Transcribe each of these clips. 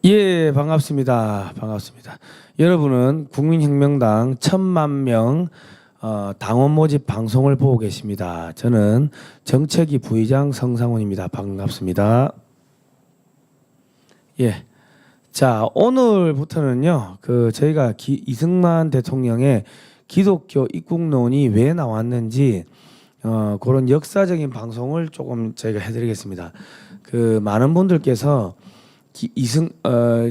예, 반갑습니다. 반갑습니다. 여러분은 국민혁명당 1000만 명 당원 모집 방송을 보고 계십니다. 저는 정책위 부의장 성상훈입니다. 반갑습니다. 예. 자, 오늘부터는요, 저희가 이승만 대통령의 기독교 입국론이 왜 나왔는지, 그런 역사적인 방송을 조금 저희가 해드리겠습니다. 많은 분들께서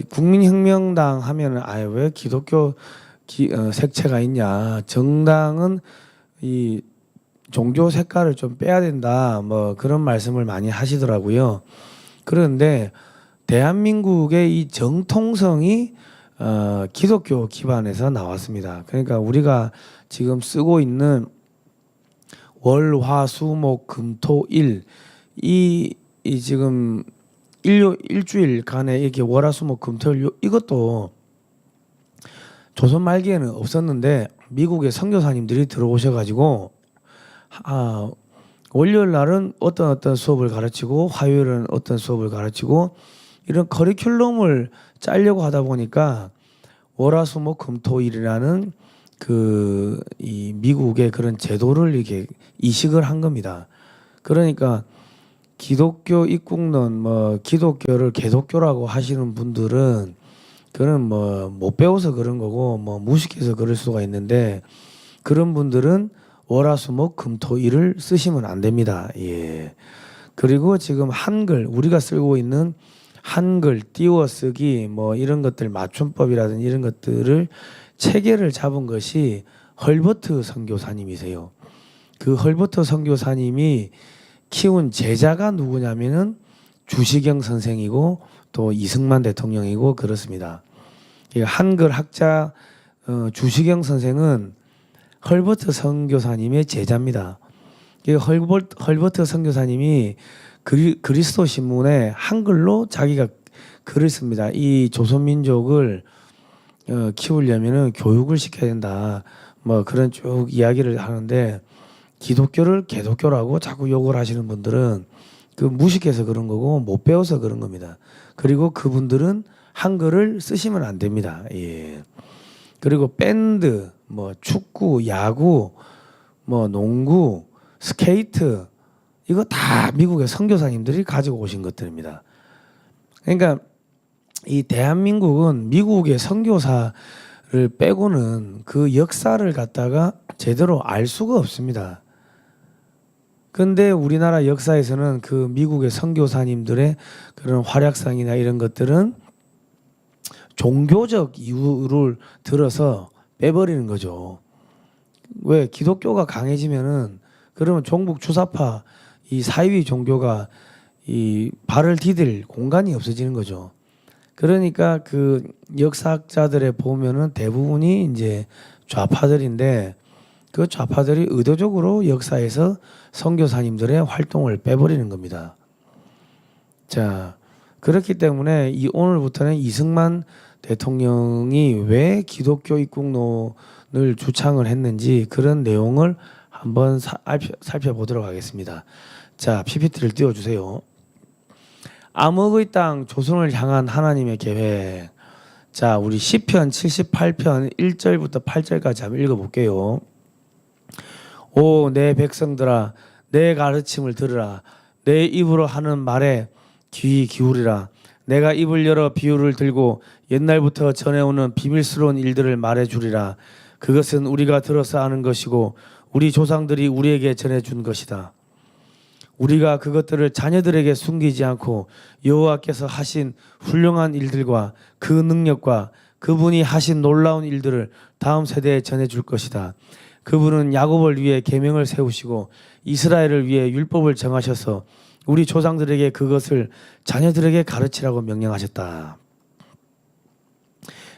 국민혁명당 하면은 아예 왜 기독교 색채가 있냐? 정당은 이 종교 색깔을 좀 빼야 된다. 뭐 그런 말씀을 많이 하시더라고요. 그런데 대한민국의 이 정통성이 기독교 기반에서 나왔습니다. 그러니까 우리가 지금 쓰고 있는 월, 화, 수, 목, 금, 토, 일 이 지금 일주일간에 이렇게 월화수목금토일 이것도 조선 말기에는 없었는데 미국의 선교사님들이 들어오셔가지고 월요일 날은 어떤 수업을 가르치고 화요일은 어떤 수업을 가르치고 이런 커리큘럼을 짜려고 하다 보니까 월화수목금토일이라는 이 미국의 그런 제도를 이렇게 이식을 한 겁니다. 그러니까 기독교 입국론, 기독교를 개독교라고 하시는 분들은 그는 못 배워서 그런 거고 무식해서 그럴 수가 있는데 그런 분들은 월화수목금토일을 쓰시면 안 됩니다. 예. 그리고 지금 한글 우리가 쓰고 있는 한글 띄워쓰기 이런 것들 맞춤법이라든지 이런 것들을 체계를 잡은 것이 헐버트 선교사님이세요. 그 헐버트 선교사님이 키운 제자가 누구냐면은 주시경 선생이고 또 이승만 대통령이고 그렇습니다. 한글 학자 주시경 선생은 헐버트 선교사님의 제자입니다. 헐버트 선교사님이 그리스도 신문에 한글로 자기가 글을 씁니다. 이 조선민족을 키우려면은 교육을 시켜야 된다. 그런 쭉 이야기를 하는데 기독교를 개독교라고 자꾸 욕을 하시는 분들은 무식해서 그런 거고 못 배워서 그런 겁니다. 그리고 그분들은 한글을 쓰시면 안 됩니다. 예. 그리고 밴드, 축구, 야구, 농구, 스케이트 이거 다 미국의 선교사님들이 가지고 오신 것들입니다. 그러니까 이 대한민국은 미국의 선교사를 빼고는 그 역사를 갖다가 제대로 알 수가 없습니다. 근데 우리나라 역사에서는 그 미국의 선교사님들의 그런 활약상이나 이런 것들은 종교적 이유를 들어서 빼버리는 거죠. 왜? 기독교가 강해지면은 그러면 종북 주사파 이 사이비 종교가 이 발을 디딜 공간이 없어지는 거죠. 그러니까 그 역사학자들의 보면은 대부분이 이제 좌파들인데 그 좌파들이 의도적으로 역사에서 선교사님들의 활동을 빼버리는 겁니다. 자, 그렇기 때문에 오늘부터는 이승만 대통령이 왜 기독교 입국론을 주창을 했는지 그런 내용을 한번 살펴보도록 하겠습니다. 자, PPT를 띄워주세요. 암흑의 땅 조선을 향한 하나님의 계획. 자, 우리 시편 78편 1절부터 8절까지 한번 읽어볼게요. 오, 내 백성들아, 내 가르침을 들으라. 내 입으로 하는 말에 귀 기울이라. 내가 입을 열어 비유를 들고 옛날부터 전해오는 비밀스러운 일들을 말해주리라. 그것은 우리가 들어서 아는 것이고 우리 조상들이 우리에게 전해준 것이다. 우리가 그것들을 자녀들에게 숨기지 않고 여호와께서 하신 훌륭한 일들과 그 능력과 그분이 하신 놀라운 일들을 다음 세대에 전해줄 것이다. 그분은 야곱을 위해 계명을 세우시고 이스라엘을 위해 율법을 정하셔서 우리 조상들에게 그것을 자녀들에게 가르치라고 명령하셨다.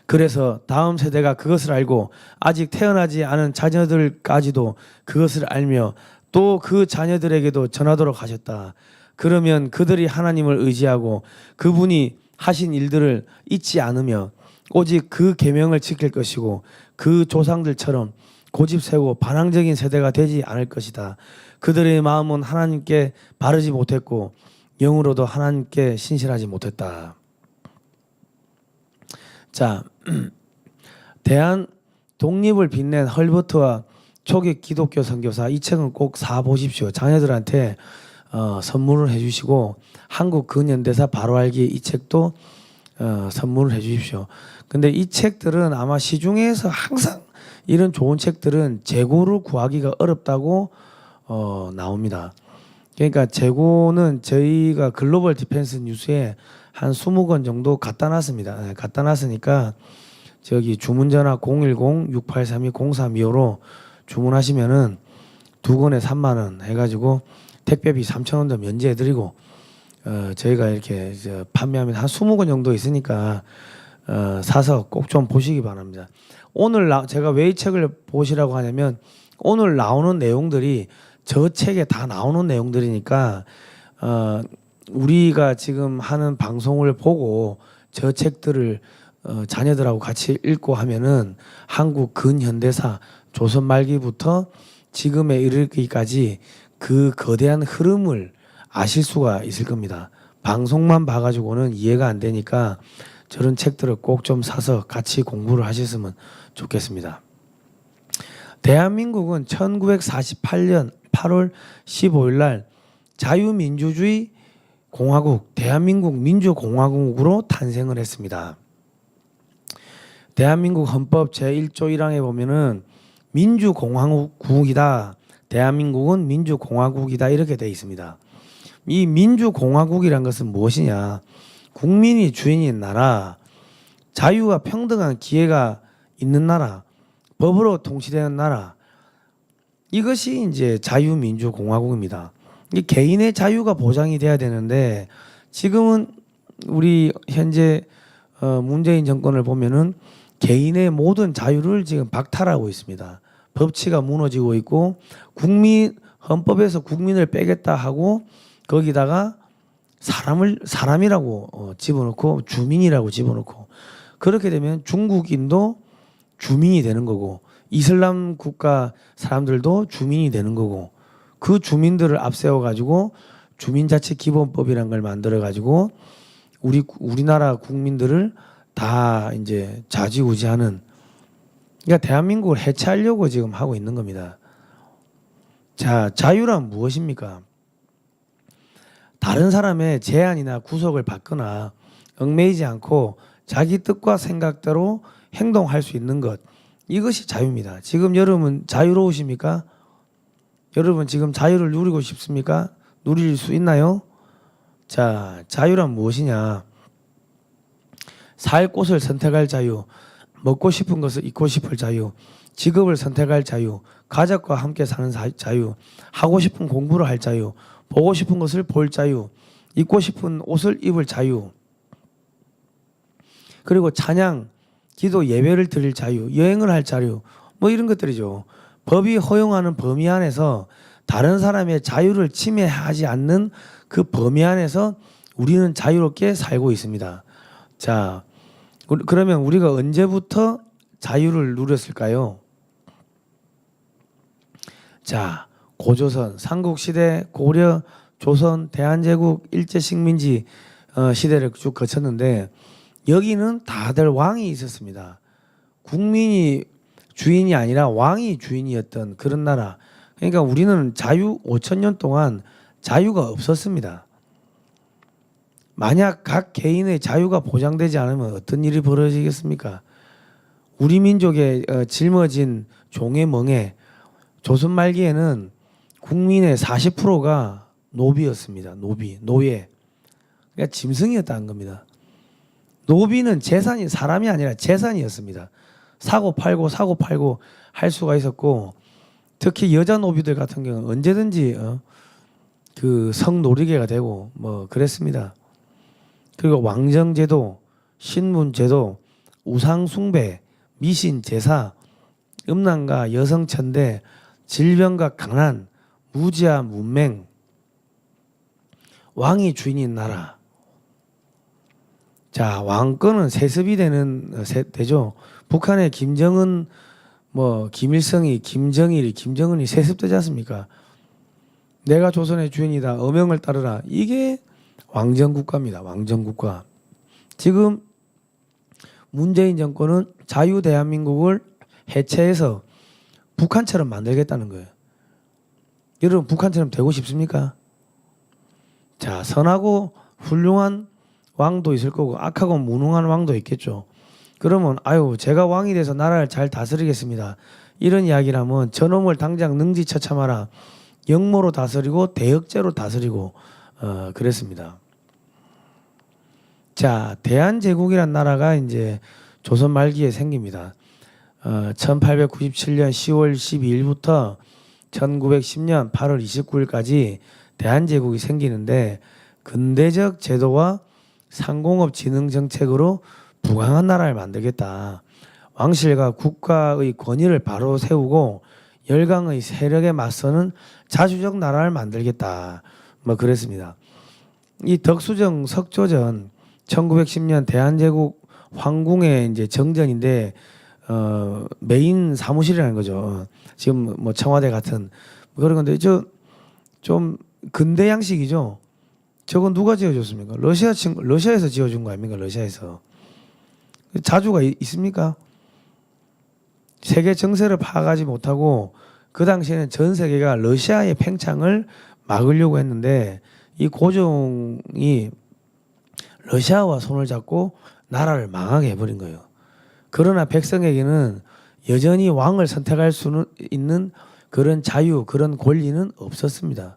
그래서 다음 세대가 그것을 알고 아직 태어나지 않은 자녀들까지도 그것을 알며 또 그 자녀들에게도 전하도록 하셨다. 그러면 그들이 하나님을 의지하고 그분이 하신 일들을 잊지 않으며 오직 그 계명을 지킬 것이고 그 조상들처럼 고집 세고 반항적인 세대가 되지 않을 것이다. 그들의 마음은 하나님께 바르지 못했고 영으로도 하나님께 신실하지 못했다. 자, 대한 독립을 빛낸 헐버트와 초기 기독교 선교사 이 책은 꼭 사 보십시오. 자녀들한테 선물을 해주시고 한국 근현대사 바로 알기 이 책도 선물을 해주십시오. 근데 이 책들은 아마 시중에서 항상 이런 좋은 책들은 재고를 구하기가 어렵다고 나옵니다. 그러니까 재고는 저희가 글로벌 디펜스 뉴스에 한 20권 정도 갖다 놨습니다. 갖다 놨으니까 저기 주문전화 010-6832-0325로 주문하시면은 2권에 3만 원 해가지고 택배비 3,000원 더 면제해드리고 저희가 이렇게 판매하면 한 20권 정도 있으니까 사서 꼭 좀 보시기 바랍니다. 오늘 제가 왜 이 책을 보시라고 하냐면 오늘 나오는 내용들이 저 책에 다 나오는 내용들이니까 우리가 지금 하는 방송을 보고 저 책들을 자녀들하고 같이 읽고 하면은 한국 근현대사 조선 말기부터 지금에 이르기까지 그 거대한 흐름을 아실 수가 있을 겁니다. 방송만 봐가지고는 이해가 안 되니까 저런 책들을 꼭 좀 사서 같이 공부를 하셨으면 좋겠습니다. 대한민국은 1948년 8월 15일 날 자유민주주의 공화국 대한민국 민주공화국으로 탄생을 했습니다. 대한민국 헌법 제1조 1항에 보면은 민주공화국이다. 대한민국은 민주공화국이다. 이렇게 되어 있습니다. 이 민주공화국이란 것은 무엇이냐? 국민이 주인인 나라, 자유와 평등한 기회가 있는 나라, 법으로 통치되는 나라. 이것이 이제 자유민주공화국입니다. 이 개인의 자유가 보장이 돼야 되는데 지금은 우리 현재 문재인 정권을 보면은 개인의 모든 자유를 지금 박탈하고 있습니다. 법치가 무너지고 있고 헌법에서 국민을 빼겠다 하고 거기다가 사람이라고 집어넣고 주민이라고 집어넣고 그렇게 되면 중국인도 주민이 되는 거고 이슬람 국가 사람들도 주민이 되는 거고 그 주민들을 앞세워 가지고 주민자치기본법이라는 걸 만들어 가지고 우리나라 국민들을 다 이제 좌지우지하는 그러니까 대한민국을 해체하려고 지금 하고 있는 겁니다. 자, 자유란 무엇입니까? 다른 사람의 제안이나 구속을 받거나 얽매이지 않고 자기 뜻과 생각대로 행동할 수 있는 것 이것이 자유입니다. 지금 여러분 자유로우십니까? 여러분 지금 자유를 누리고 싶습니까? 누릴 수 있나요? 자, 자유란 무엇이냐? 살 곳을 선택할 자유, 먹고 싶은 것을 입고 싶을 자유, 직업을 선택할 자유, 가족과 함께 사는 자유, 하고 싶은 공부를 할 자유, 보고 싶은 것을 볼 자유, 입고 싶은 옷을 입을 자유, 그리고 찬양, 기도, 예배를 드릴 자유, 여행을 할 자유, 뭐 이런 것들이죠. 법이 허용하는 범위 안에서 다른 사람의 자유를 침해하지 않는 그 범위 안에서 우리는 자유롭게 살고 있습니다. 자, 그러면 우리가 언제부터 자유를 누렸을까요? 자, 고조선, 삼국시대, 고려, 조선, 대한제국, 일제식민지 시대를 쭉 거쳤는데 여기는 다들 왕이 있었습니다. 국민이 주인이 아니라 왕이 주인이었던 그런 나라. 그러니까 우리는 5,000년 동안 자유가 없었습니다. 만약 각 개인의 자유가 보장되지 않으면 어떤 일이 벌어지겠습니까? 우리 민족의 짊어진 종의 멍에 조선 말기에는 국민의 40%가 노비였습니다. 노예. 그러니까 짐승이었다는 겁니다. 노비는 재산이 사람이 아니라 재산이었습니다. 사고 팔고 할 수가 있었고 특히 여자 노비들 같은 경우는 언제든지 그 성노리개가 되고 뭐 그랬습니다. 그리고 왕정제도, 신문제도, 우상숭배, 미신제사, 음란과 여성천대, 질병과 가난, 무지와 문맹, 왕이 주인인 나라. 자, 왕권은 세습이 되죠. 북한의 김정은, 김일성이, 김정은이 세습되지 않습니까? 내가 조선의 주인이다. 어명을 따르라. 이게 왕정국가입니다. 왕정국가. 지금 문재인 정권은 자유 대한민국을 해체해서 북한처럼 만들겠다는 거예요. 여러분 북한처럼 되고 싶습니까? 자, 선하고 훌륭한 왕도 있을 거고 악하고 무능한 왕도 있겠죠. 그러면 아유 제가 왕이 돼서 나라를 잘 다스리겠습니다. 이런 이야기를 하면 저놈을 당장 능지처참하라. 역모로 다스리고 대역죄로 다스리고 그랬습니다. 자, 대한제국이란 나라가 이제 조선 말기에 생깁니다. 1897년 10월 12일부터 1910년 8월 29일까지 대한제국이 생기는데 근대적 제도와 상공업 진흥 정책으로 부강한 나라를 만들겠다. 왕실과 국가의 권위를 바로 세우고 열강의 세력에 맞서는 자주적 나라를 만들겠다. 뭐 그랬습니다. 이 덕수정 석조전 1910년 대한제국 황궁의 이제 정전인데 메인 사무실이라는 거죠. 지금 뭐 청와대 같은 그런 건데 좀 근대 양식이죠. 저건 누가 지어줬습니까? 러시아에서 지어준 거 아닙니까? 러시아에서. 자주가 있습니까? 세계 정세를 파악하지 못하고 그 당시에는 전 세계가 러시아의 팽창을 막으려고 했는데 이 고종이 러시아와 손을 잡고 나라를 망하게 해버린 거예요. 그러나 백성에게는 여전히 왕을 선택할 수 있는 그런 자유, 그런 권리는 없었습니다.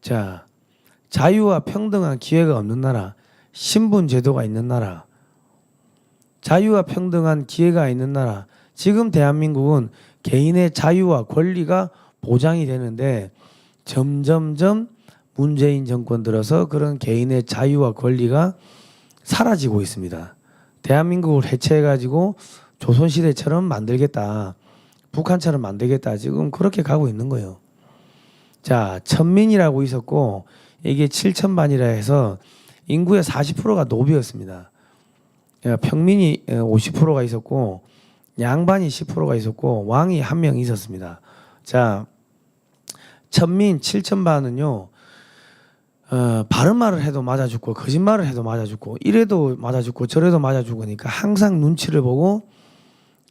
자, 자유와 평등한 기회가 없는 나라, 신분 제도가 있는 나라, 자유와 평등한 기회가 있는 나라. 지금 대한민국은 개인의 자유와 권리가 보장이 되는데 점점점 문재인 정권 들어서 그런 개인의 자유와 권리가 사라지고 있습니다. 대한민국을 해체해가지고 조선시대처럼 만들겠다. 북한처럼 만들겠다. 지금 그렇게 가고 있는 거예요. 자, 천민이라고 있었고 이게 7천반이라 해서 인구의 40%가 노비였습니다. 평민이 50%가 있었고 양반이 10%가 있었고 왕이 한 명 있었습니다. 자, 천민 7천반은요 바른 말을 해도 맞아 죽고 거짓말을 해도 맞아 죽고 이래도 맞아 죽고 저래도 맞아 죽으니까 항상 눈치를 보고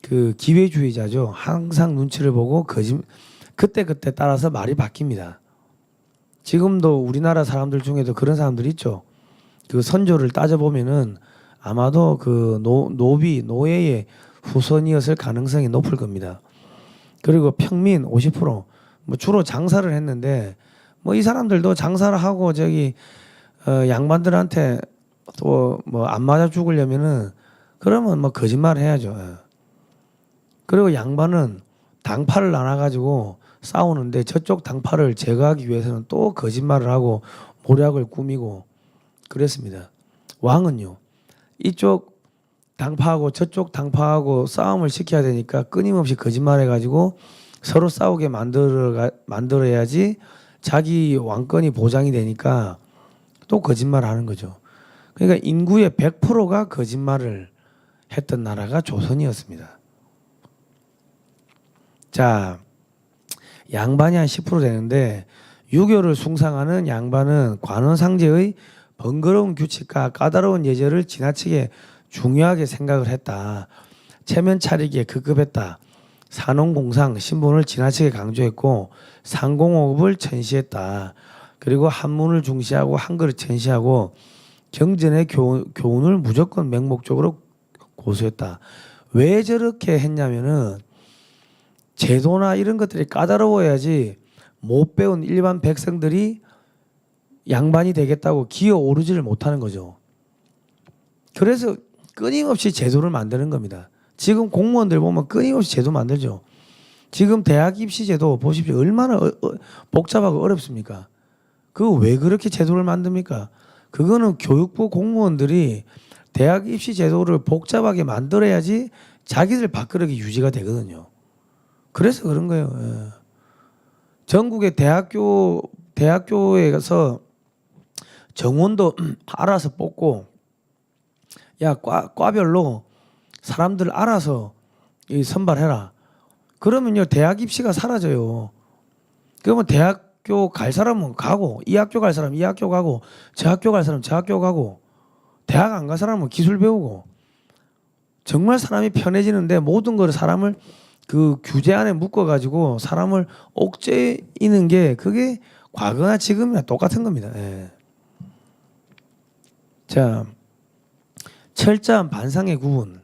그 기회주의자죠. 항상 눈치를 보고 그때 따라서 말이 바뀝니다. 지금도 우리나라 사람들 중에도 그런 사람들 있죠. 그 선조를 따져보면은 아마도 그 노예의 후손이었을 가능성이 높을 겁니다. 그리고 평민 50%, 뭐 주로 장사를 했는데 뭐 이 사람들도 장사를 하고 양반들한테 또 뭐 안 맞아 죽으려면은 그러면 뭐 거짓말을 해야죠. 그리고 양반은 당파를 나눠가지고 싸우는데 저쪽 당파를 제거하기 위해서는 또 거짓말을 하고 모략을 꾸미고 그랬습니다. 왕은요 이쪽 당파하고 저쪽 당파하고 싸움을 시켜야 되니까 끊임없이 거짓말해가지고 서로 싸우게 만들어야지 자기 왕권이 보장이 되니까 또 거짓말하는 거죠. 그러니까 인구의 100%가 거짓말을 했던 나라가 조선이었습니다. 자, 양반이 한 10% 되는데 유교를 숭상하는 양반은 관원상제의 번거로운 규칙과 까다로운 예절을 지나치게 중요하게 생각을 했다. 체면 차리기에 급급했다. 산업공상 신분을 지나치게 강조했고 상공업을 천시했다. 그리고 한문을 중시하고 한글을 천시하고 경전의 교훈을 무조건 맹목적으로 고수했다. 왜 저렇게 했냐면은 제도나 이런 것들이 까다로워야지 못 배운 일반 백성들이 양반이 되겠다고 기어오르지를 못하는 거죠. 그래서 끊임없이 제도를 만드는 겁니다. 지금 공무원들 보면 끊임없이 제도 만들죠. 지금 대학 입시 제도 보십시오. 얼마나 복잡하고 어렵습니까? 그거 왜 그렇게 제도를 만듭니까? 그거는 교육부 공무원들이 대학 입시 제도를 복잡하게 만들어야지 자기들 밥그릇이 유지가 되거든요. 그래서 그런 거예요. 예. 전국의 대학교에 가서 정원도 알아서 뽑고 야 과별로 사람들 알아서 선발해라. 그러면요 대학 입시가 사라져요. 그러면 대학교 갈 사람은 가고 이 학교 갈 사람 이 학교 가고 저 학교 갈 사람 저 학교 가고 대학 안 간 사람은 기술 배우고 정말 사람이 편해지는데 모든 걸 사람을 그 규제 안에 묶어가지고 사람을 옥죄이는 게 그게 과거나 지금이나 똑같은 겁니다. 예. 자, 철저한 반상의 구분.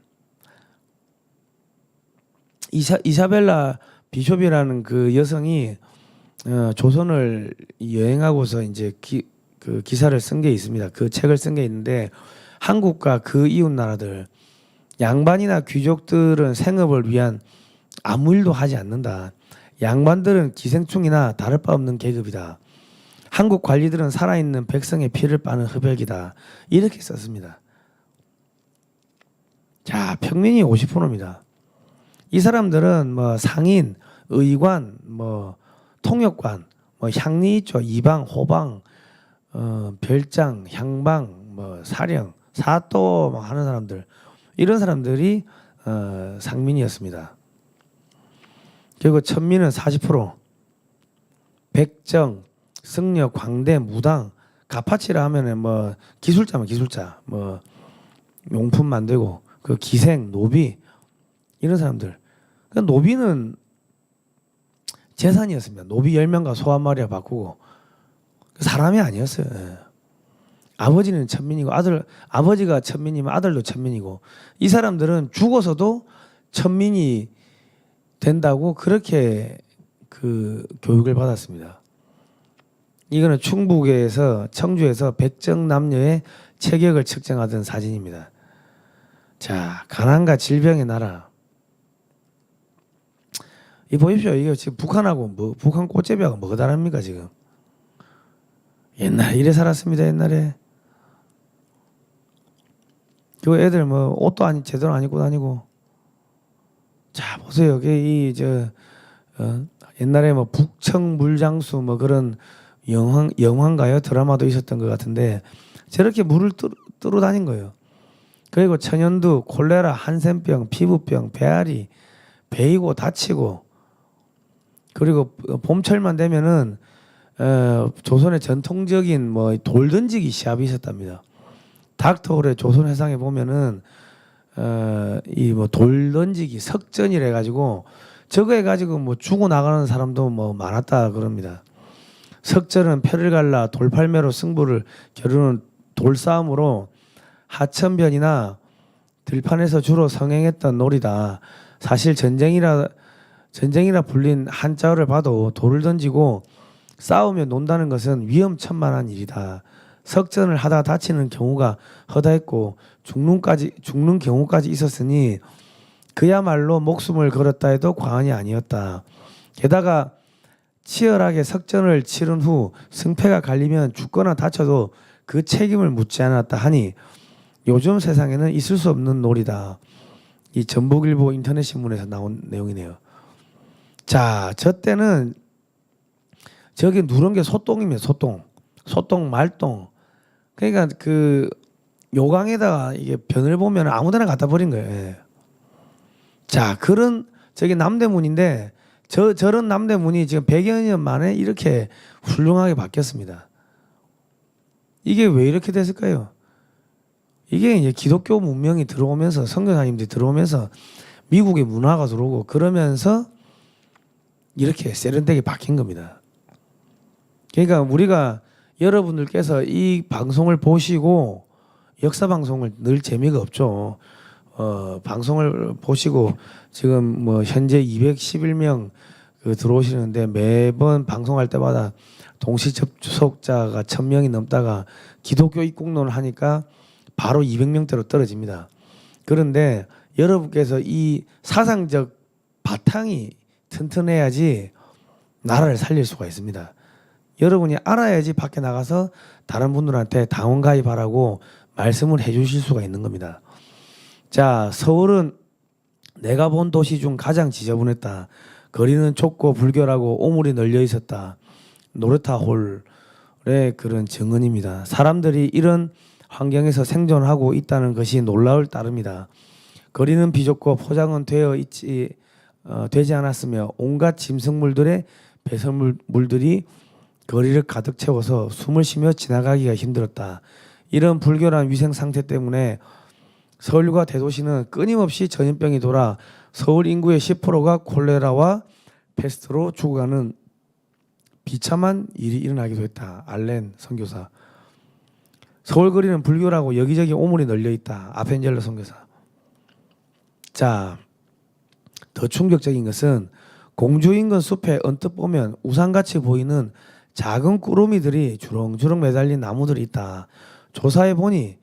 이사벨라 비숍이라는 그 여성이 조선을 여행하고서 이제 그 기사를 쓴 게 있습니다. 그 책을 쓴 게 있는데 한국과 그 이웃 나라들 양반이나 귀족들은 생업을 위한 아무 일도 하지 않는다. 양반들은 기생충이나 다를 바 없는 계급이다. 한국 관리들은 살아있는 백성의 피를 빠는 흡혈귀다. 이렇게 썼습니다. 자, 평민이 50%입니다. 이 사람들은 뭐 상인, 의관, 뭐 통역관, 뭐 향리 있죠. 이방, 호방, 별장, 향방, 뭐 사령, 사또 뭐 하는 사람들, 이런 사람들이 상민이었습니다. 그리고 천민은 40%, 백정, 승려, 광대, 무당, 가파치라 하면은 뭐 기술자면 기술자, 뭐 용품 만들고 그 기생, 노비 이런 사람들. 그러니까 노비는 재산이었습니다. 노비 10명과 소 한 마리와 바꾸고 사람이 아니었어요. 예. 아버지는 천민이고 아버지가 천민이면 아들도 천민이고 이 사람들은 죽어서도 천민이 된다고 그렇게 그 교육을 받았습니다. 이거는 충북에서 청주에서 백정 남녀의 체격을 측정하던 사진입니다. 자, 가난과 질병의 나라. 이 보십시오. 이게 지금 북한하고 뭐 북한 꽃제비하고 뭐가 다릅니까 지금? 옛날에 이래 살았습니다. 옛날에. 그 애들 뭐 옷도 제대로 안 입고 다니고. 자, 보세요. 옛날에 뭐 북청 물장수 뭐 그런 영화인가요? 드라마도 있었던 것 같은데 저렇게 물을 뚫어 다닌 거예요. 그리고 천연두, 콜레라, 한센병, 피부병, 배앓이, 베이고 다치고 그리고 봄철만 되면은 조선의 전통적인 뭐 돌 던지기 시합이 있었답니다. 닥터홀의 조선 회상에 보면은 이 뭐 돌 던지기 석전이래 가지고 저거 해가지고 뭐 죽어 나가는 사람도 뭐 많았다 그럽니다. 석전은 패를 갈라 돌팔매로 승부를 겨루는 돌싸움으로 하천변이나 들판에서 주로 성행했던 놀이다. 사실 전쟁이라 불린 한자어를 봐도 돌을 던지고 싸우며 논다는 것은 위험천만한 일이다. 석전을 하다 다치는 경우가 허다했고 죽는 경우까지 있었으니 그야말로 목숨을 걸었다 해도 과언이 아니었다. 게다가 치열하게 석전을 치른 후 승패가 갈리면 죽거나 다쳐도 그 책임을 묻지 않았다 하니 요즘 세상에는 있을 수 없는 놀이다. 이 전북일보 인터넷 신문에서 나온 내용이네요. 자, 저 때는 저기 누런 게 소똥입니다. 소똥, 말똥. 그러니까 그 요강에다가 이게 변을 보면 아무데나 갖다 버린 거예요. 예. 자, 그런 저기 남대문인데 저런 남대문이 지금 100여 년 만에 이렇게 훌륭하게 바뀌었습니다. 이게 왜 이렇게 됐을까요? 이게 이제 기독교 문명이 들어오면서 선교사님들이 들어오면서 미국의 문화가 들어오고 그러면서 이렇게 세련되게 바뀐 겁니다. 그러니까 우리가 여러분들께서 이 방송을 보시고 역사 방송을 늘 재미가 없죠. 방송을 보시고 지금 뭐 현재 211명 들어오시는데 매번 방송할 때마다 동시 접속자가 1000명이 넘다가 기독교 입국론을 하니까 바로 200명대로 떨어집니다. 그런데 여러분께서 이 사상적 바탕이 튼튼해야지 나라를 살릴 수가 있습니다. 여러분이 알아야지 밖에 나가서 다른 분들한테 당원 가입하라고 말씀을 해주실 수가 있는 겁니다. 자, 서울은 내가 본 도시 중 가장 지저분했다. 거리는 좁고 불결하고 오물이 널려 있었다. 노르타홀의 그런 증언입니다. 사람들이 이런 환경에서 생존하고 있다는 것이 놀라울 따름이다. 거리는 비좁고 포장은 되지 않았으며 온갖 짐승물들의 배설물들이 거리를 가득 채워서 숨을 쉬며 지나가기가 힘들었다. 이런 불결한 위생 상태 때문에 서울과 대도시는 끊임없이 전염병이 돌아 서울 인구의 10%가 콜레라와 패스트로 죽어가는 비참한 일이 일어나기도 했다. 알렌 선교사. 서울 거리는 불교라고 여기저기 오물이 널려 있다. 아펜젤러 선교사. 자, 더 충격적인 것은 공주 인근 숲에 언뜻 보면 우산같이 보이는 작은 꾸러미들이 주렁주렁 매달린 나무들이 있다. 조사해 보니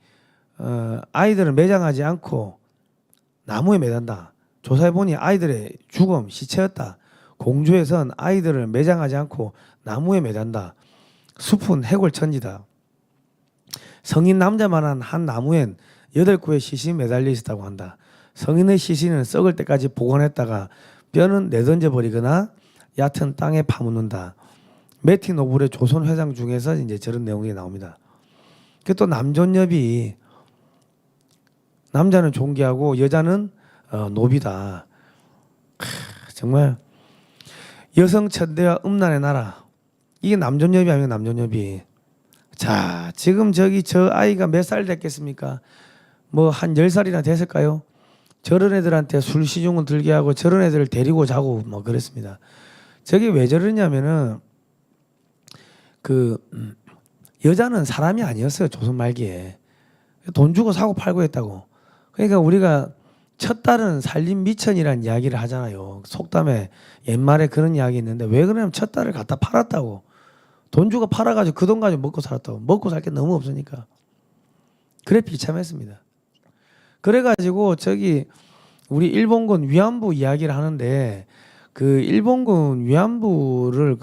아이들을 매장하지 않고 나무에 매단다. 조사해 보니 아이들의 죽음 시체였다. 공주에선 아이들을 매장하지 않고 나무에 매단다. 숲은 해골천지다. 성인 남자만한 한 나무엔 8구의 시신이 매달려 있었다고 한다. 성인의 시신은 썩을 때까지 보관했다가 뼈는 내던져 버리거나 얕은 땅에 파묻는다. 매티 노블의 조선 회상 중에서 이제 저런 내용이 나옵니다. 그 또 남존여비, 남자는 존귀하고 여자는 노비다. 정말 여성 천대와 음란의 나라. 이게 남존여비 아니면 남존여비. 자, 지금 저 아이가 몇 살 됐겠습니까? 뭐 한 10살이나 됐을까요? 저런 애들한테 술 시중을 들게 하고 저런 애들을 데리고 자고 뭐 그랬습니다. 저게 왜 저러냐면은 여자는 사람이 아니었어요. 조선 말기에. 돈 주고 사고 팔고 했다고. 그러니까 우리가 첫 딸은 살림 미천이라는 이야기를 하잖아요. 속담에 옛말에 그런 이야기 있는데 왜 그러냐면 첫 딸을 갖다 팔았다고. 돈 주고 팔아가지고 그 돈 가지고 먹고 살았다고. 먹고 살 게 너무 없으니까. 그래 비참했습니다. 그래가지고 우리 일본군 위안부 이야기를 하는데 그 일본군 위안부를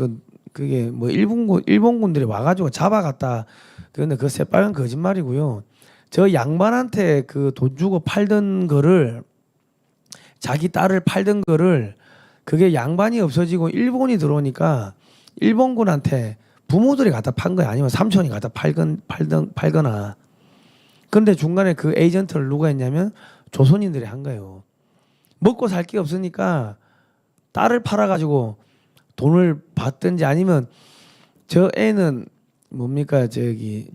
그게 뭐 일본군들이 와가지고 잡아갔다. 그런데 그 새빨간 거짓말이고요. 저 양반한테 그 돈 주고 팔던 거를 자기 딸을 팔던 거를 그게 양반이 없어지고 일본이 들어오니까 일본군한테 부모들이 갖다 판 거야. 아니면 삼촌이 갖다 팔거나. 그런데 중간에 그 에이전트를 누가 했냐면 조선인들이 한 거예요. 먹고 살 게 없으니까 딸을 팔아가지고 돈을 받든지 아니면 저 애는 뭡니까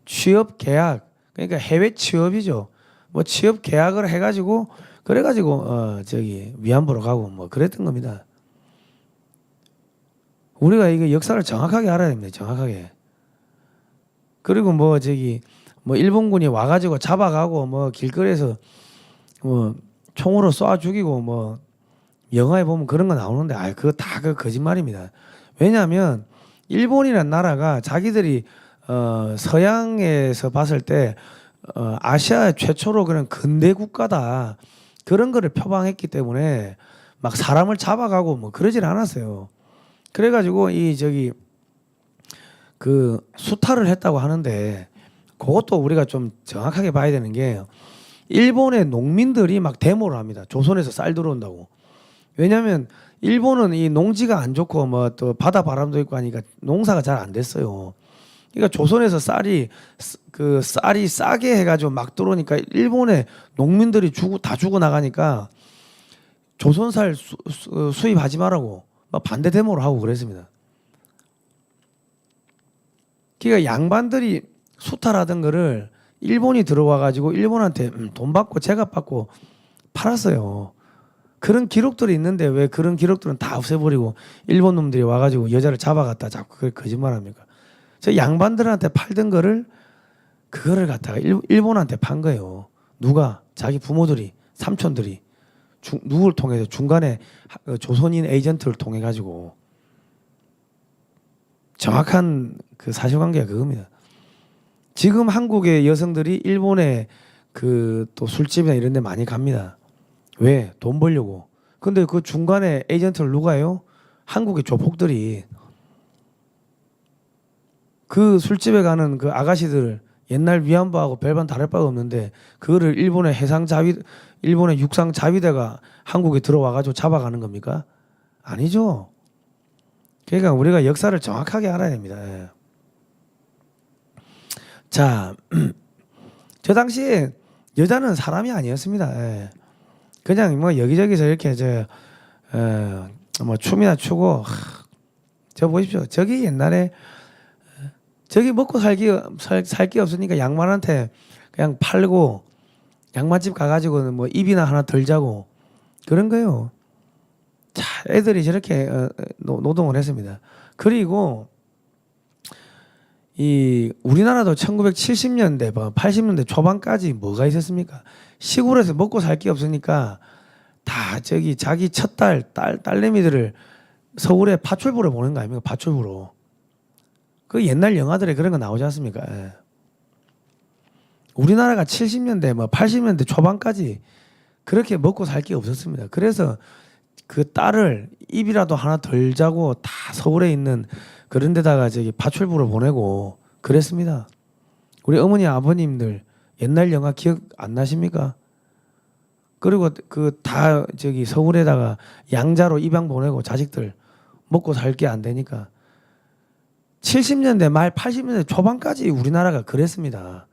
취업 계약, 그러니까 해외 취업이죠. 뭐 취업 계약을 해가지고 그래가지고 위안부로 가고 뭐 그랬던 겁니다. 우리가 이게 역사를 정확하게 알아야 됩니다. 정확하게. 그리고 뭐 일본군이 와가지고 잡아가고 뭐 길거리에서 뭐 총으로 쏴 죽이고 뭐 영화에 보면 그런 거 나오는데 그거 다 거짓말입니다. 왜냐하면 일본이라는 나라가 자기들이 서양에서 봤을 때 아시아 최초로 그런 근대 국가다 그런 거를 표방했기 때문에 막 사람을 잡아가고 뭐 그러질 않았어요. 그래가지고 수탈을 했다고 하는데 그것도 우리가 좀 정확하게 봐야 되는 게 일본의 농민들이 막 데모를 합니다. 조선에서 쌀 들어온다고. 왜냐하면 일본은 이 농지가 안 좋고 뭐 또 바다 바람도 있고 하니까 농사가 잘 안 됐어요. 그러니까 조선에서 쌀이 싸게 해가지고 막 들어오니까 일본의 농민들이 다 죽어 나가니까 조선쌀 수입하지 말라고 막 반대 데모를 하고 그랬습니다. 그러니까 양반들이 수탈하던 거를 일본이 들어와가지고 일본한테 돈 받고 제값 받고 팔았어요. 그런 기록들이 있는데 왜 그런 기록들은 다 없애버리고 일본 놈들이 와가지고 여자를 잡아갔다 자꾸 그걸 거짓말합니까? 저 양반들한테 팔던 거를 그거를 갖다가 일본한테 판 거예요. 누가? 자기 부모들이, 삼촌들이 누구를 통해서 중간에 조선인 에이전트를 통해 가지고 정확한 그 사실관계가 그겁니다. 지금 한국의 여성들이 일본에 또 술집이나 이런 데 많이 갑니다. 왜? 돈 벌려고. 근데 그 중간에 에이전트를 누가 해요? 한국의 조폭들이. 그 술집에 가는 그 아가씨들 옛날 위안부하고 별반 다를 바가 없는데 그거를 일본의 육상 자위대가 한국에 들어와 가지고 잡아가는 겁니까? 아니죠. 그러니까 우리가 역사를 정확하게 알아야 됩니다. 예. 자, 저 당시에 여자는 사람이 아니었습니다. 예. 그냥 뭐 여기저기서 이렇게 뭐 춤이나 추고 저 보십시오. 저기 옛날에 저기 먹고 살기 없으니까 양반한테 그냥 팔고 양반집 가가지고는 뭐 입이나 하나 덜 자고 그런 거예요. 자, 애들이 저렇게 노동을 했습니다. 그리고 이 우리나라도 1970년대, 80년대 초반까지 뭐가 있었습니까? 시골에서 먹고 살 게 없으니까 다 저기 자기 딸내미들을 서울에 파출부로 보낸 거 아닙니까? 파출부로. 그 옛날 영화들에 그런 거 나오지 않습니까? 예. 우리나라가 70년대, 80년대 초반까지 그렇게 먹고 살 게 없었습니다. 그래서 그 딸을 입이라도 하나 덜 자고 다 서울에 있는 그런 데다가 저기 파출부로 보내고 그랬습니다. 우리 어머니 아버님들 옛날 영화 기억 안 나십니까? 그리고 그 다 저기 서울에다가 양자로 입양 보내고 자식들 먹고 살 게 안 되니까 70년대 말 80년대 초반까지 우리나라가 그랬습니다.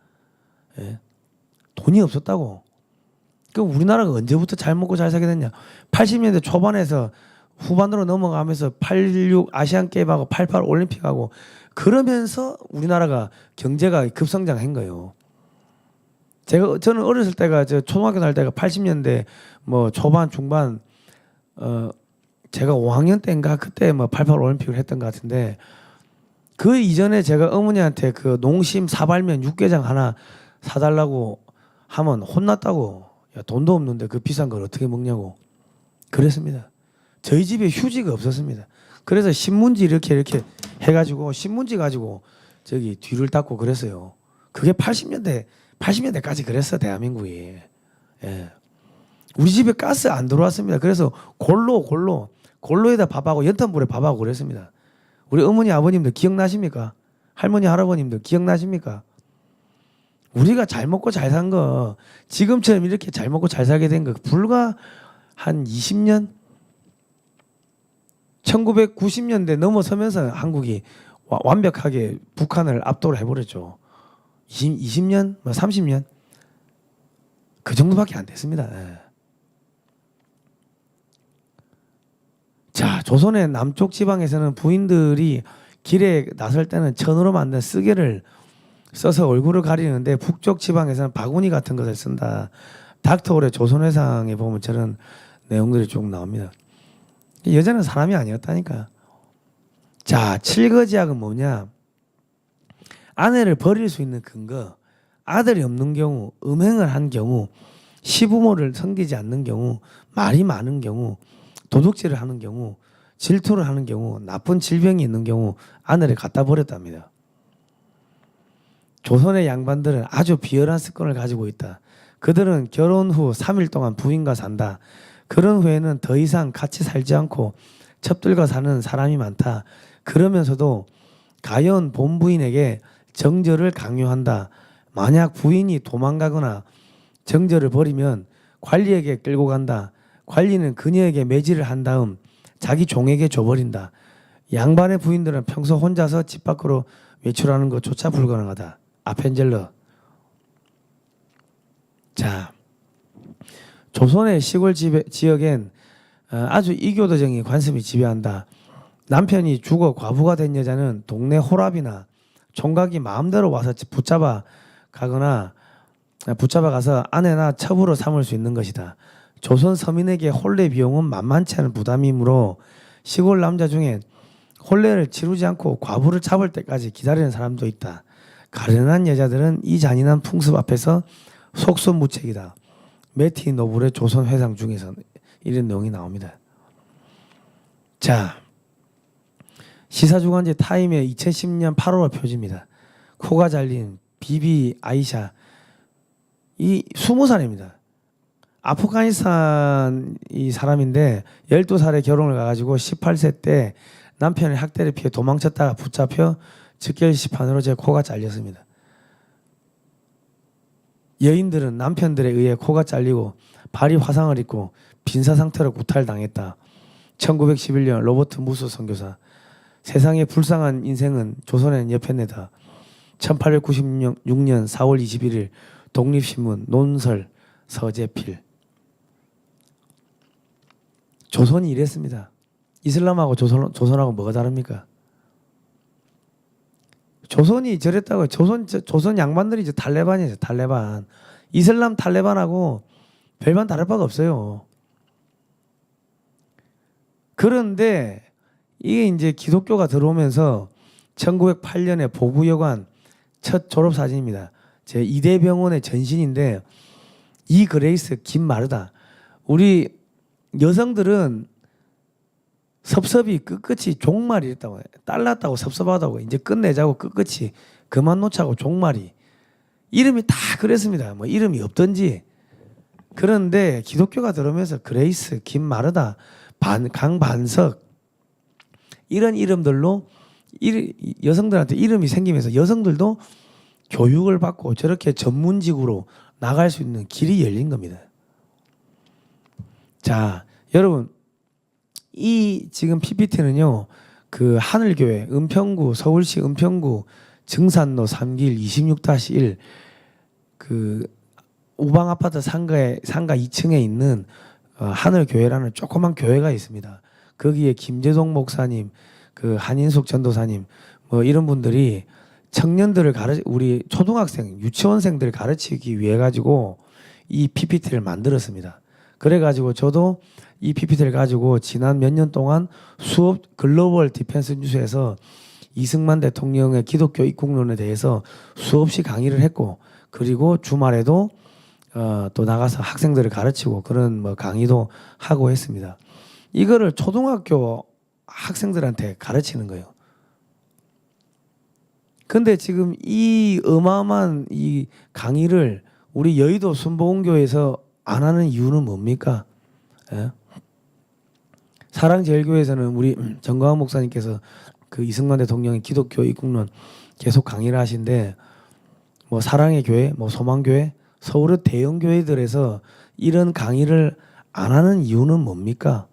예. 돈이 없었다고. 그 우리나라가 언제부터 잘 먹고 잘 살게 됐냐? 80년대 초반에서 후반으로 넘어가면서 86 아시안 게임하고 88 올림픽하고 그러면서 우리나라가 경제가 급성장한 거예요. 저는 어렸을 때가 저 초등학교 다닐 때가 80년대 뭐 초반 중반 제가 5학년 때인가 그때 뭐 88 올림픽을 했던 것 같은데 그 이전에 제가 어머니한테 그 농심 사발면 육개장 하나 사달라고 하면 혼났다고. 야, 돈도 없는데 그 비싼 걸 어떻게 먹냐고 그랬습니다. 저희 집에 휴지가 없었습니다. 그래서 신문지 이렇게 해가지고 신문지 가지고 저기 뒤를 닦고 그랬어요. 그게 80년대까지 그랬어 대한민국이. 예. 우리 집에 가스 안 들어왔습니다. 그래서 골로에다 밥하고 연탄불에 밥하고 그랬습니다. 우리 어머니 아버님들 기억나십니까? 할머니 할아버님들 기억나십니까? 우리가 잘 먹고 잘 산 거 지금처럼 이렇게 잘 먹고 잘 살게 된 거 불과 한 20년 1990년대 넘어서면서 한국이 완벽하게 북한을 압도를 해버렸죠. 20년, 30년 그 정도밖에 안 됐습니다. 예. 자, 조선의 남쪽 지방에서는 부인들이 길에 나설 때는 천으로 만든 쓰개를 써서 얼굴을 가리는데 북쪽 지방에서는 바구니 같은 것을 쓴다. 닥터홀의 조선회상에 보면 저런 내용들이 쭉 나옵니다. 여자는 사람이 아니었다니까. 자, 칠거지약은 뭐냐? 아내를 버릴 수 있는 근거, 아들이 없는 경우, 음행을 한 경우, 시부모를 섬기지 않는 경우, 말이 많은 경우, 도둑질을 하는 경우, 질투를 하는 경우, 나쁜 질병이 있는 경우 아내를 갖다 버렸답니다. 조선의 양반들은 아주 비열한 습관을 가지고 있다. 그들은 결혼 후 3일 동안 부인과 산다. 그런 후에는 더 이상 같이 살지 않고 첩들과 사는 사람이 많다. 그러면서도 가여운 본부인에게 정절을 강요한다. 만약 부인이 도망가거나 정절을 버리면 관리에게 끌고 간다. 관리는 그녀에게 매질을 한 다음 자기 종에게 줘버린다. 양반의 부인들은 평소 혼자서 집 밖으로 외출하는 것조차 불가능하다. 아펜젤러. 자, 조선의 시골 지역엔 아주 이교도적인 관습이 지배한다. 남편이 죽어 과부가 된 여자는 동네 호랍이나 총각이 마음대로 와서 붙잡아 가서 아내나 첩으로 삼을 수 있는 것이다. 조선 서민에게 혼례 비용은 만만치 않은 부담이므로 시골 남자 중에 혼례를 치르지 않고 과부를 잡을 때까지 기다리는 사람도 있다. 가련한 여자들은 이 잔인한 풍습 앞에서 속수무책이다. 매티 노블의 조선 회상 중에서 이런 내용이 나옵니다. 자, 시사주간지 타임의 2010년 8월 표지입니다. 코가 잘린 비비 아이샤, 이 20살입니다. 아프가니스탄 이 사람인데 12살에 결혼을 가가지고 18세 때 남편의 학대를 피해 도망쳤다가 붙잡혀 즉결 시판으로 제 코가 잘렸습니다. 여인들은 남편들에 의해 코가 잘리고 발이 화상을 입고 빈사 상태로 구탈당했다. 1911년 로버트 무스 선교사. 세상의 불쌍한 인생은 조선의 여편네다. 1896년 4월 21일 독립신문 논설 서재필. 조선이 이랬습니다. 이슬람하고 조선하고 뭐가 다릅니까? 조선이 저랬다고. 조선 양반들이 이제 탈레반이죠. 탈레반. 이슬람 탈레반하고 별반 다를 바가 없어요. 그런데 이게 이제 기독교가 들어오면서 1908년에 보구여관 첫 졸업 사진입니다. 제 이대병원의 전신인데 이 그레이스 김마르다. 우리 여성들은 섭섭이 끝끝이 종말이 있다고 해. 딸났다고 섭섭하다고 이제 끝내자고 끝끝이 그만 놓자고 종말이. 이름이 다 그랬습니다. 뭐 이름이 없던지. 그런데 기독교가 들어오면서 그레이스 김마르다 강반석 이런 이름들로 여성들한테 이름이 생기면서 여성들도 교육을 받고 저렇게 전문직으로 나갈 수 있는 길이 열린 겁니다. 자, 여러분 이 지금 PPT는요. 그 하늘교회 은평구 서울시 은평구 증산로 3길 26-1 그 우방 아파트 상가 2층에 있는 하늘교회라는 조그만 교회가 있습니다. 거기에 김재동 목사님, 그 한인숙 전도사님 뭐 이런 분들이 청년들을 우리 초등학생, 유치원생들을 가르치기 위해 가지고 이 PPT를 만들었습니다. 그래 가지고 저도 이 PPT를 가지고 지난 몇 년 동안 수업 글로벌 디펜스 뉴스에서 이승만 대통령의 기독교 입국론에 대해서 수없이 강의를 했고 그리고 주말에도 또 나가서 학생들을 가르치고 그런 뭐 강의도 하고 했습니다. 이거를 초등학교 학생들한테 가르치는 거예요. 근데 지금 이 어마어마한 이 강의를 우리 여의도 순복음교회에서 안 하는 이유는 뭡니까? 예? 사랑제일교회에서는 우리 정광훈 목사님께서 그 이승만 대통령의 기독교 입국론 계속 강의를 하신데 뭐 사랑의 교회, 뭐 소망교회, 서울의 대형 교회들에서 이런 강의를 안 하는 이유는 뭡니까?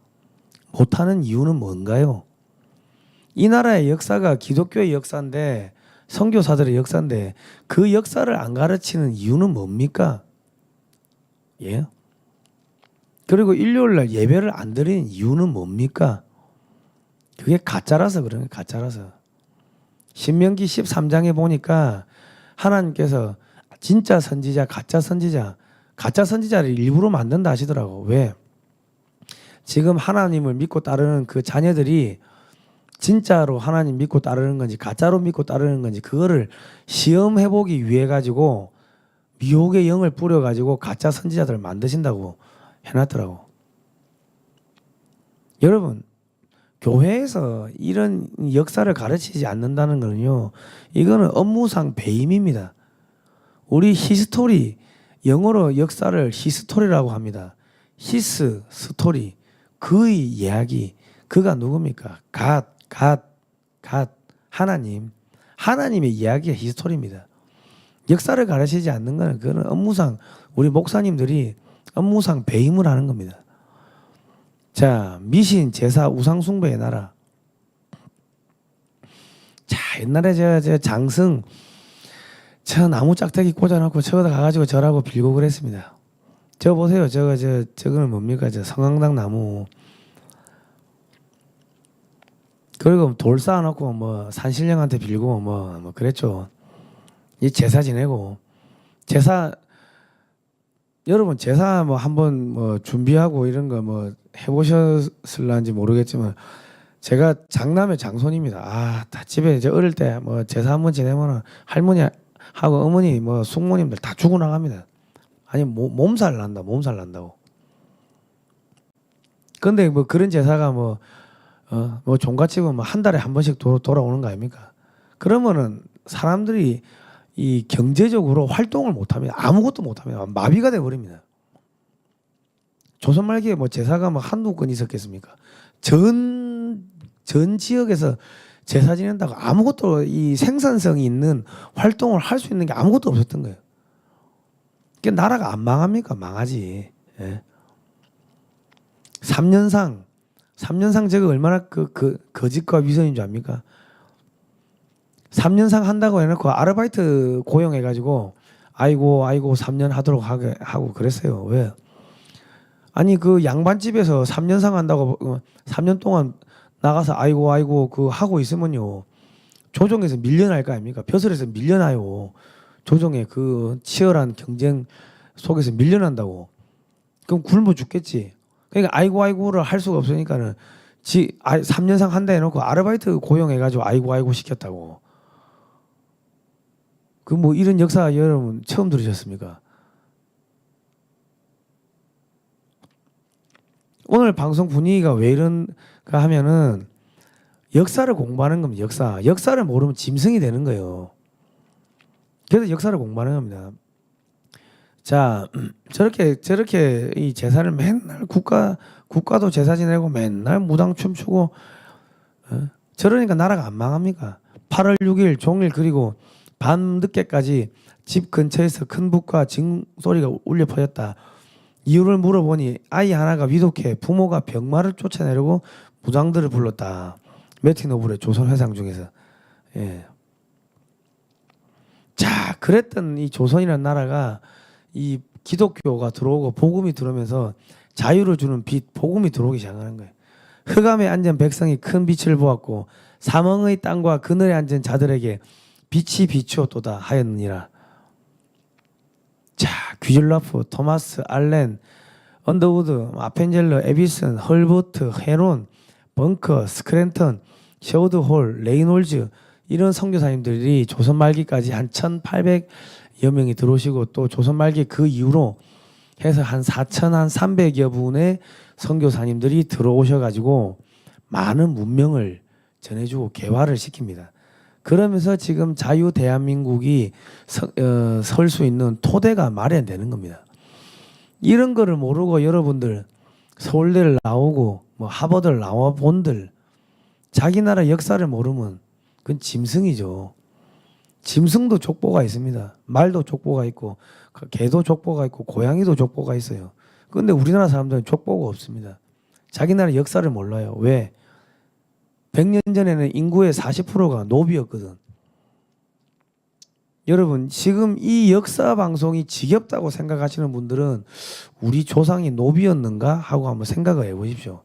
못 하는 이유는 뭔가요? 이 나라의 역사가 기독교의 역사인데 선교사들의 역사인데 그 역사를 안 가르치는 이유는 뭡니까? 예? 그리고 일요일날 예배를 안 드리는 이유는 뭡니까? 그게 가짜라서 그런 거예요. 가짜라서. 신명기 13장에 보니까 하나님께서 진짜 선지자, 가짜 선지자를 일부러 만든다 하시더라고. 왜? 지금 하나님을 믿고 따르는 그 자녀들이 진짜로 하나님 믿고 따르는 건지 가짜로 믿고 따르는 건지 그거를 시험해보기 위해 가지고 미혹의 영을 뿌려가지고 가짜 선지자들을 만드신다고 해놨더라고. 여러분 교회에서 이런 역사를 가르치지 않는다는 거는요. 이거는 업무상 배임입니다. 우리 히스토리 영어로 역사를 히스토리라고 합니다. 히스 스토리 그의 이야기 그가 누굽니까? 갓 하나님의 이야기가 히스토리입니다. 역사를 가르치지 않는 것은 그거는 업무상 우리 목사님들이 업무상 배임을 하는 겁니다. 자, 미신, 제사, 우상 숭배의 나라. 자, 옛날에 저 장승 저 나무 짝대기 꽂아놓고 저거다 가가지고 절하고 빌고 그랬습니다. 저 보세요. 저거는 뭡니까? 저 성황당 나무. 그리고 돌 쌓아놓고 뭐 산신령한테 빌고 뭐 그랬죠. 이 제사 지내고 여러분 제사 뭐 한번 뭐 준비하고 이런 거 뭐 해보셨을런지 모르겠지만 제가 장남의 장손입니다. 다 집에 이제 어릴 때 뭐 제사 한번 지내면은 할머니하고 어머니 뭐 숙모님들 다 죽어 나갑니다. 아니 몸살 난다고. 근데 뭐 그런 제사가 뭐 종갓집은 뭐 한 달에 한 번씩 돌아오는 거 아닙니까? 그러면은 사람들이 이 경제적으로 활동을 못합니다. 아무것도 못합니다. 마비가 돼버립니다. 조선 말기에 뭐 제사가 뭐 한두 건 있었겠습니까? 전 지역에서 제사 지낸다고 아무것도 이 생산성이 있는 활동을 할 수 있는 게 아무것도 없었던 거예요. 그러니까 나라가 안 망합니까? 망하지. 예. 3년상 저거 얼마나 거짓과 위선인 줄 압니까? 3년상 한다고 해놓고 아르바이트 고용해가지고 아이고 3년 하도록 하고 그랬어요. 왜? 아니 그 양반집에서 3년상 한다고 3년 동안 나가서 아이고 그 하고 있으면요 조정에서 밀려날 거 아닙니까? 벼슬에서 밀려나요. 조정의 그 치열한 경쟁 속에서 밀려난다고. 그럼 굶어 죽겠지. 그러니까 아이고 아이고를 할 수가 없으니까는 3년상 한다 해놓고 아르바이트 고용해가지고 아이고 아이고 시켰다고. 그 뭐 이런 역사 여러분 처음 들으셨습니까? 오늘 방송 분위기가 왜 이런가 하면은 역사를 공부하는 겁니다. 역사를 모르면 짐승이 되는 거예요. 그래서 역사를 공부하는 겁니다. 자, 저렇게 이 제사를 맨날 국가도 제사 지내고 맨날 무당 춤추고 저러니까 나라가 안 망합니까? 8월 6일 종일 그리고 밤 늦게까지 집 근처에서 큰 북과 징소리가 울려 퍼졌다. 이유를 물어보니 아이 하나가 위독해 부모가 병마를 쫓아내려고 무당들을 불렀다. 매티 노블의 조선 회상 중에서. 예. 자, 그랬던 이 조선이라는 나라가 이 기독교가 들어오고 복음이 들어오면서 자유를 주는 빛, 복음이 들어오기 시작하는 거예요. 흑암에 앉은 백성이 큰 빛을 보았고 사망의 땅과 그늘에 앉은 자들에게 빛이 비추었도다 하였느니라. 자, 귀즐라프, 토마스, 알렌, 언더우드, 아펜젤러, 에비슨, 헐버트, 헤론, 벙커, 스크랜턴, 셔우드홀, 레이놀즈 이런 선교사님들이 조선 말기까지 한 1,800여 명이 들어오시고 또 조선 말기 그 이후로 해서 한 4,300여 분의 선교사님들이 들어오셔가지고 많은 문명을 전해주고 개화를 시킵니다. 그러면서 지금 자유 대한민국이 설 수 있는 토대가 마련되는 겁니다. 이런 거를 모르고 여러분들 서울대를 나오고 뭐 하버드를 나와 본들 자기 나라 역사를 모르면 그건 짐승이죠. 짐승도 족보가 있습니다. 말도 족보가 있고 개도 족보가 있고 고양이도 족보가 있어요. 그런데 우리나라 사람들은 족보가 없습니다. 자기 나라 역사를 몰라요. 왜? 100년 전에는 인구의 40%가 노비였거든. 여러분 지금 이 역사 방송이 지겹다고 생각하시는 분들은 우리 조상이 노비였는가 하고 한번 생각을 해보십시오.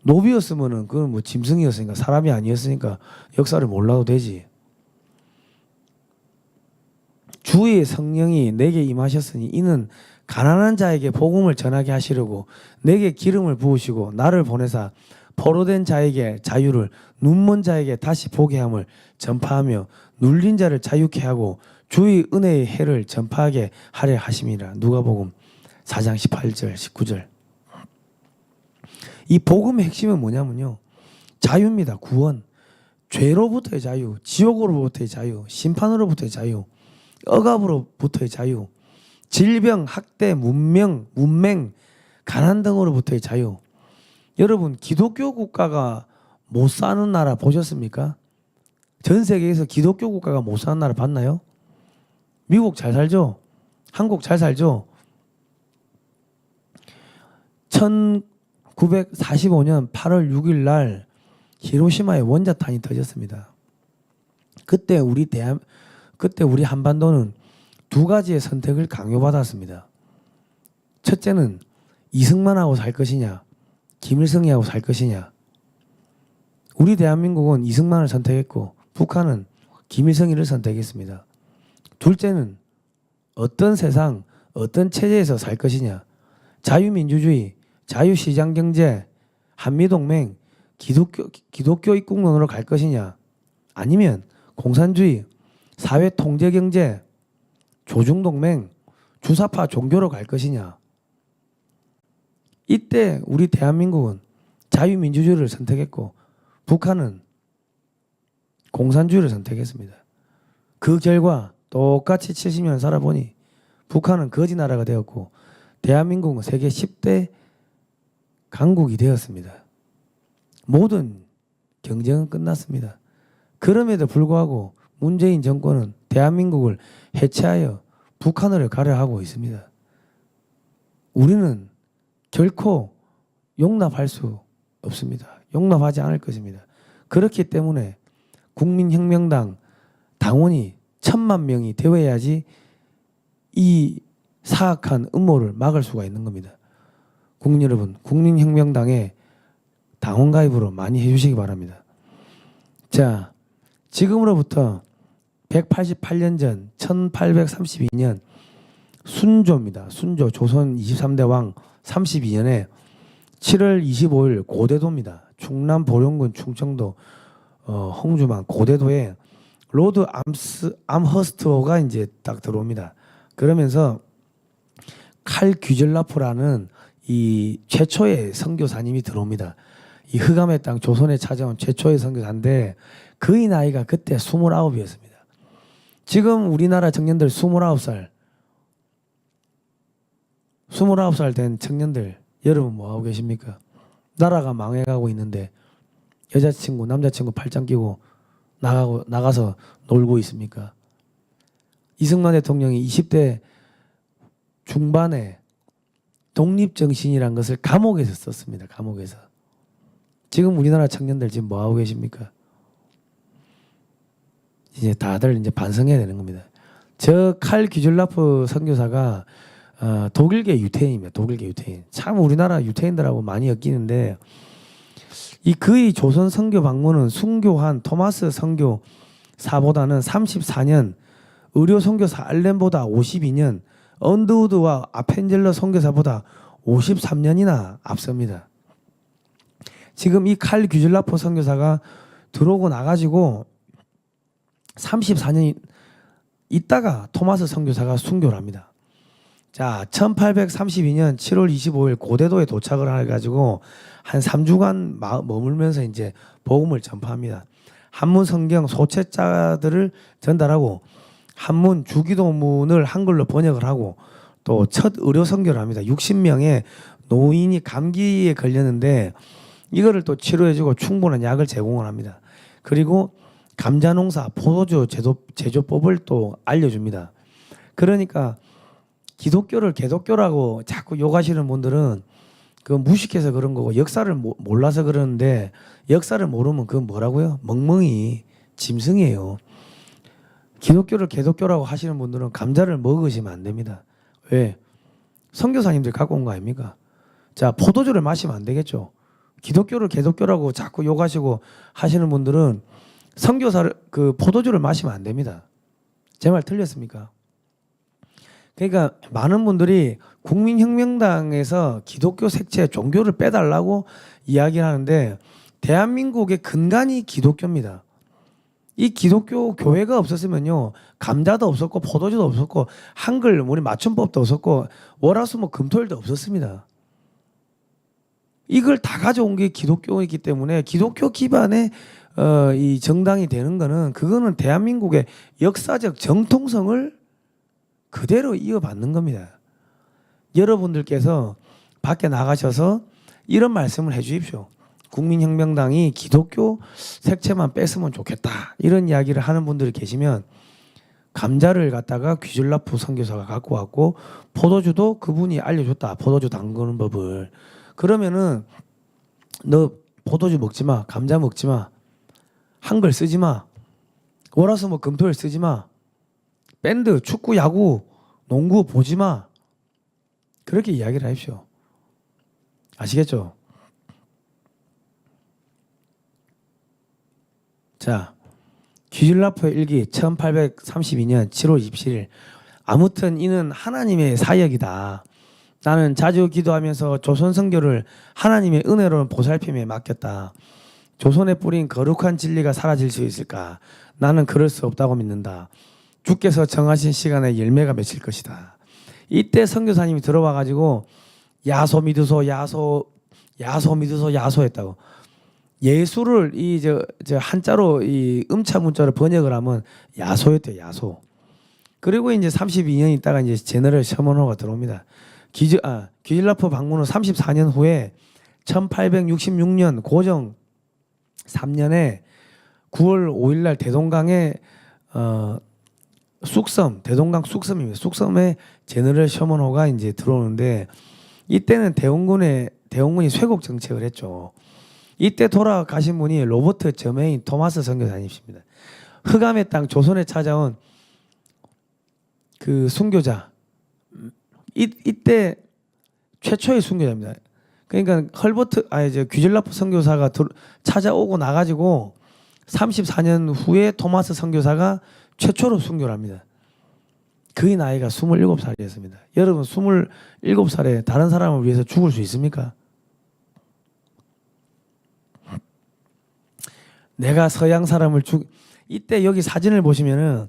노비였으면은 그건 뭐 짐승이었으니까 사람이 아니었으니까 역사를 몰라도 되지. 주의 성령이 내게 임하셨으니 이는 가난한 자에게 복음을 전하게 하시려고 내게 기름을 부으시고 나를 보내사 포로된 자에게 자유를 눈먼 자에게 다시 보게 함을 전파하며 눌린 자를 자유케 하고 주의 은혜의 해를 전파하게 하려 하심이라. 누가복음 4장 18절 19절. 이 복음의 핵심은 뭐냐면요. 자유입니다. 구원. 죄로부터의 자유, 지옥으로부터의 자유, 심판으로부터의 자유, 억압으로부터의 자유, 질병, 학대, 문맹, 가난 등으로부터의 자유. 여러분 기독교 국가가 못 사는 나라 보셨습니까? 전 세계에서 기독교 국가가 못 사는 나라 봤나요? 미국 잘 살죠? 한국 잘 살죠? 1945년 8월 6일 날 히로시마에 원자탄이 터졌습니다. 그때 우리 한반도는 두 가지의 선택을 강요받았습니다. 첫째는 이승만하고 살 것이냐, 김일성이하고 살 것이냐. 우리 대한민국은 이승만을 선택했고 북한은 김일성이를 선택했습니다. 둘째는 어떤 세상, 어떤 체제에서 살 것이냐. 자유민주주의, 자유시장경제, 한미동맹, 기독교 입국론으로 갈 것이냐. 아니면 공산주의, 사회통제경제, 조중동맹, 주사파 종교로 갈 것이냐. 이때 우리 대한민국은 자유민주주의를 선택했고 북한은 공산주의를 선택했습니다. 그 결과 똑같이 70년 살아보니 북한은 거지 나라가 되었고 대한민국은 세계 10대 강국이 되었습니다. 모든 경쟁은 끝났습니다. 그럼에도 불구하고 문재인 정권은 대한민국을 해체하여 북한으로 가려 하고 있습니다. 우리는 결코 용납할 수 없습니다. 용납하지 않을 것입니다. 그렇기 때문에 국민혁명당 당원이 1,000만 명이 되어야지 이 사악한 음모를 막을 수가 있는 겁니다. 국민 여러분, 국민혁명당에 당원 가입으로 많이 해주시기 바랍니다. 자, 지금으로부터 188년 전 1832년 순조입니다. 순조 조선 23대 왕 32년에 7월 25일 고대도입니다. 충남 보령군 충청도 홍주만 고대도에 로드 암허스트호가 이제 딱 들어옵니다. 그러면서 칼 귀젤라프라는 이 최초의 선교사님이 들어옵니다. 이 흑암의 땅 조선에 찾아온 최초의 선교사인데 그의 나이가 그때 29이었습니다. 지금 우리나라 청년들 29살 된 청년들 여러분 뭐 하고 계십니까? 나라가 망해가고 있는데 여자친구 남자친구 팔짱 끼고 나가서 놀고 있습니까? 이승만 대통령이 20대 중반에 독립정신이란 것을 감옥에서 썼습니다. 감옥에서. 지금 우리나라 청년들 지금 뭐 하고 계십니까? 이제 다들 이제 반성해야 되는 겁니다. 저 칼 귀즐라프 선교사가 독일계 유태인입니다. 독일계 유태인. 참 우리나라 유태인들하고 많이 엮이는데 이 그의 조선 선교 방문은 순교한 토마스 선교사보다는 34년, 의료 선교사 알렌보다 52년, 언더우드와 아펜젤러 선교사보다 53년이나 앞섭니다. 지금 이 칼 귀즐라프 선교사가 들어오고 나가지고 34년 있다가 토마스 선교사가 순교를 합니다. 자, 1832년 7월 25일 고대도에 도착을 해가지고 한 3주간 머물면서 이제 복음을 전파합니다. 한문 성경 소책자들을 전달하고 한문 주기도문을 한글로 번역을 하고 또 첫 의료 선교를 합니다. 60명의 노인이 감기에 걸렸는데 이거를 또 치료해주고 충분한 약을 제공을 합니다. 그리고 감자농사, 포도주 제조법을 또 알려줍니다. 그러니까 기독교를 개독교라고 자꾸 욕하시는 분들은 그 무식해서 그런 거고 역사를 몰라서 그러는데 역사를 모르면 그건 뭐라고요? 멍멍이 짐승이에요. 기독교를 개독교라고 하시는 분들은 감자를 먹으시면 안 됩니다. 왜? 선교사님들이 갖고 온 거 아닙니까? 자, 포도주를 마시면 안 되겠죠. 기독교를 개독교라고 자꾸 욕하시고 하시는 분들은 선교사를 그 포도주를 마시면 안 됩니다. 제 말 틀렸습니까? 그러니까 많은 분들이 국민혁명당에서 기독교 색채 종교를 빼달라고 이야기를 하는데 대한민국의 근간이 기독교입니다. 이 기독교 교회가 없었으면요 감자도 없었고 포도주도 없었고 한글 우리 맞춤법도 없었고 월화수목 금토일도 없었습니다. 이걸 다 가져온 게 기독교이기 때문에 기독교 기반의 이 정당이 되는 거는 그거는 대한민국의 역사적 정통성을 그대로 이어받는 겁니다. 여러분들께서 밖에 나가셔서 이런 말씀을 해 주십시오. 국민혁명당이 기독교 색채만 뺐으면 좋겠다. 이런 이야기를 하는 분들이 계시면 감자를 갖다가 귀즐라프 선교사가 갖고 왔고 포도주도 그분이 알려줬다. 포도주 담그는 법을. 그러면은 너 포도주 먹지 마. 감자 먹지 마. 한글 쓰지 마. 월화수목 금토일 쓰지 마. 밴드, 축구, 야구, 농구 보지 마. 그렇게 이야기를 하십시오. 아시겠죠? 자, 귀즐라프의 일기 1832년 7월 27일. 아무튼 이는 하나님의 사역이다. 나는 자주 기도하면서 조선 선교를 하나님의 은혜로운 보살핌에 맡겼다. 조선에 뿌린 거룩한 진리가 사라질 수 있을까? 나는 그럴 수 없다고 믿는다. 주께서 정하신 시간에 열매가 맺힐 것이다. 이때 선교사님이 들어와 가지고 야소 믿으소 했다고. 예수를 이 저 한자로 이 음차 문자로 번역을 하면 야소였대요. 야소. 그리고 이제 32년 있다가 이제 제너럴 셔먼호가 들어옵니다. 귀즐라프 방문 후 34년 후에 1866년 고정 3년에 9월 5일 날 대동강에 대동강 쑥섬입니다. 쑥섬에 제너럴 셔먼호가 이제 들어오는데 이때는 대원군이 쇄국 정책을 했죠. 이때 돌아가신 분이 로버트 저메인 토마스 선교사님이십니다. 흑암의 땅 조선에 찾아온 그 순교자. 이때 최초의 순교자입니다. 그러니까 귀즐라프 선교사가 찾아오고 나가지고 34년 후에 토마스 선교사가 최초로 순교를 합니다. 그의 나이가 27살이었습니다. 여러분 27살에 다른 사람을 위해서 죽을 수 있습니까? 내가 서양 사람을 이때 여기 사진을 보시면은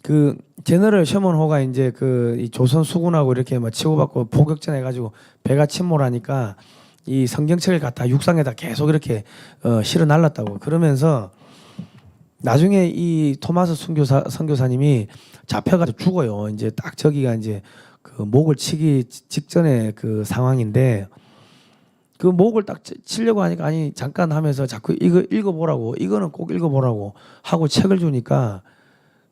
그 제너럴 셔먼호가 이제 이 조선 수군하고 이렇게 뭐 치고받고 포격전 해가지고 배가 침몰하니까 이 성경책을 갖다 육상에다 계속 이렇게 실어 날랐다고. 그러면서 나중에 이 토마스 선교사님이 잡혀가지고 죽어요. 이제 딱 저기가 이제 그 목을 치기 직전의 그 상황인데 그 목을 딱 치려고 하니까 아니 잠깐 하면서 자꾸 이거 읽어보라고, 이거는 꼭 읽어보라고 하고 책을 주니까,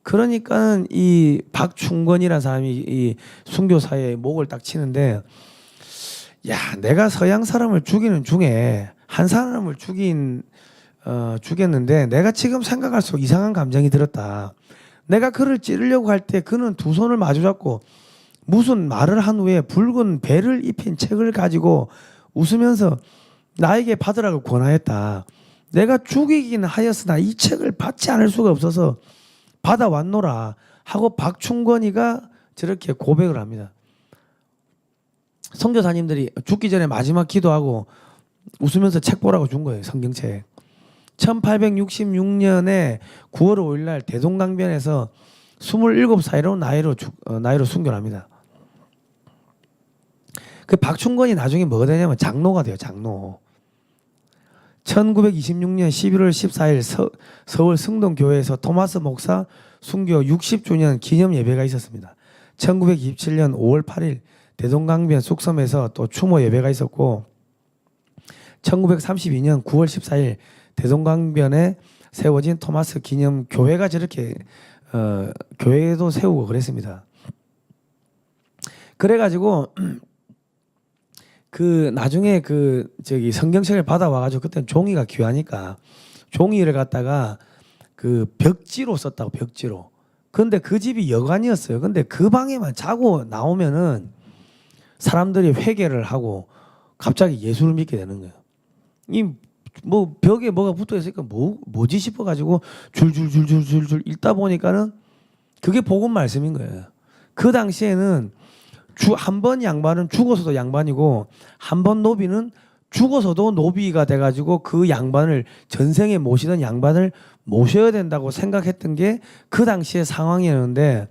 그러니까는 이 박충권이라는 사람이 이 순교사의 목을 딱 치는데, 야, 내가 서양 사람을 죽이는 중에 한 사람을 죽였는데 내가 지금 생각할수록 이상한 감정이 들었다. 내가 그를 찌르려고 할 때 그는 두 손을 마주 잡고 무슨 말을 한 후에 붉은 배를 입힌 책을 가지고 웃으면서 나에게 받으라고 권하였다. 내가 죽이긴 하였으나 이 책을 받지 않을 수가 없어서 받아왔노라 하고 박충권이가 저렇게 고백을 합니다. 선교사님들이 죽기 전에 마지막 기도하고 웃으면서 책 보라고 준 거예요. 성경책. 1866년에 9월 5일 날 대동강변에서 27살의 나이로 순교를 합니다. 그 박충권이 나중에 뭐가 되냐면 장로가 돼요. 장로. 1926년 11월 14일 서울 승동교회에서 토마스 목사 순교 60주년 기념 예배가 있었습니다. 1927년 5월 8일 대동강변 쑥섬에서 또 추모 예배가 있었고, 1932년 9월 14일 대동강변에 세워진 토마스 기념 교회가 저렇게 교회도 세우고 그랬습니다. 그래가지고 그 나중에 저기 성경책을 받아와가지고 그때는 종이가 귀하니까 종이를 갖다가 그 벽지로 썼다고. 벽지로. 근데 그 집이 여관이었어요. 근데 그 방에만 자고 나오면은 사람들이 회개를 하고 갑자기 예수를 믿게 되는 거예요. 이 뭐 벽에 뭐가 붙어 있으니까 뭐지 싶어가지고 줄줄줄줄줄줄 읽다 보니까는 그게 복음 말씀인 거예요. 그 당시에는 한 번 양반은 죽어서도 양반이고 한 번 노비는 죽어서도 노비가 돼가지고 그 양반을, 전생에 모시던 양반을 모셔야 된다고 생각했던 게 그 당시의 상황이었는데,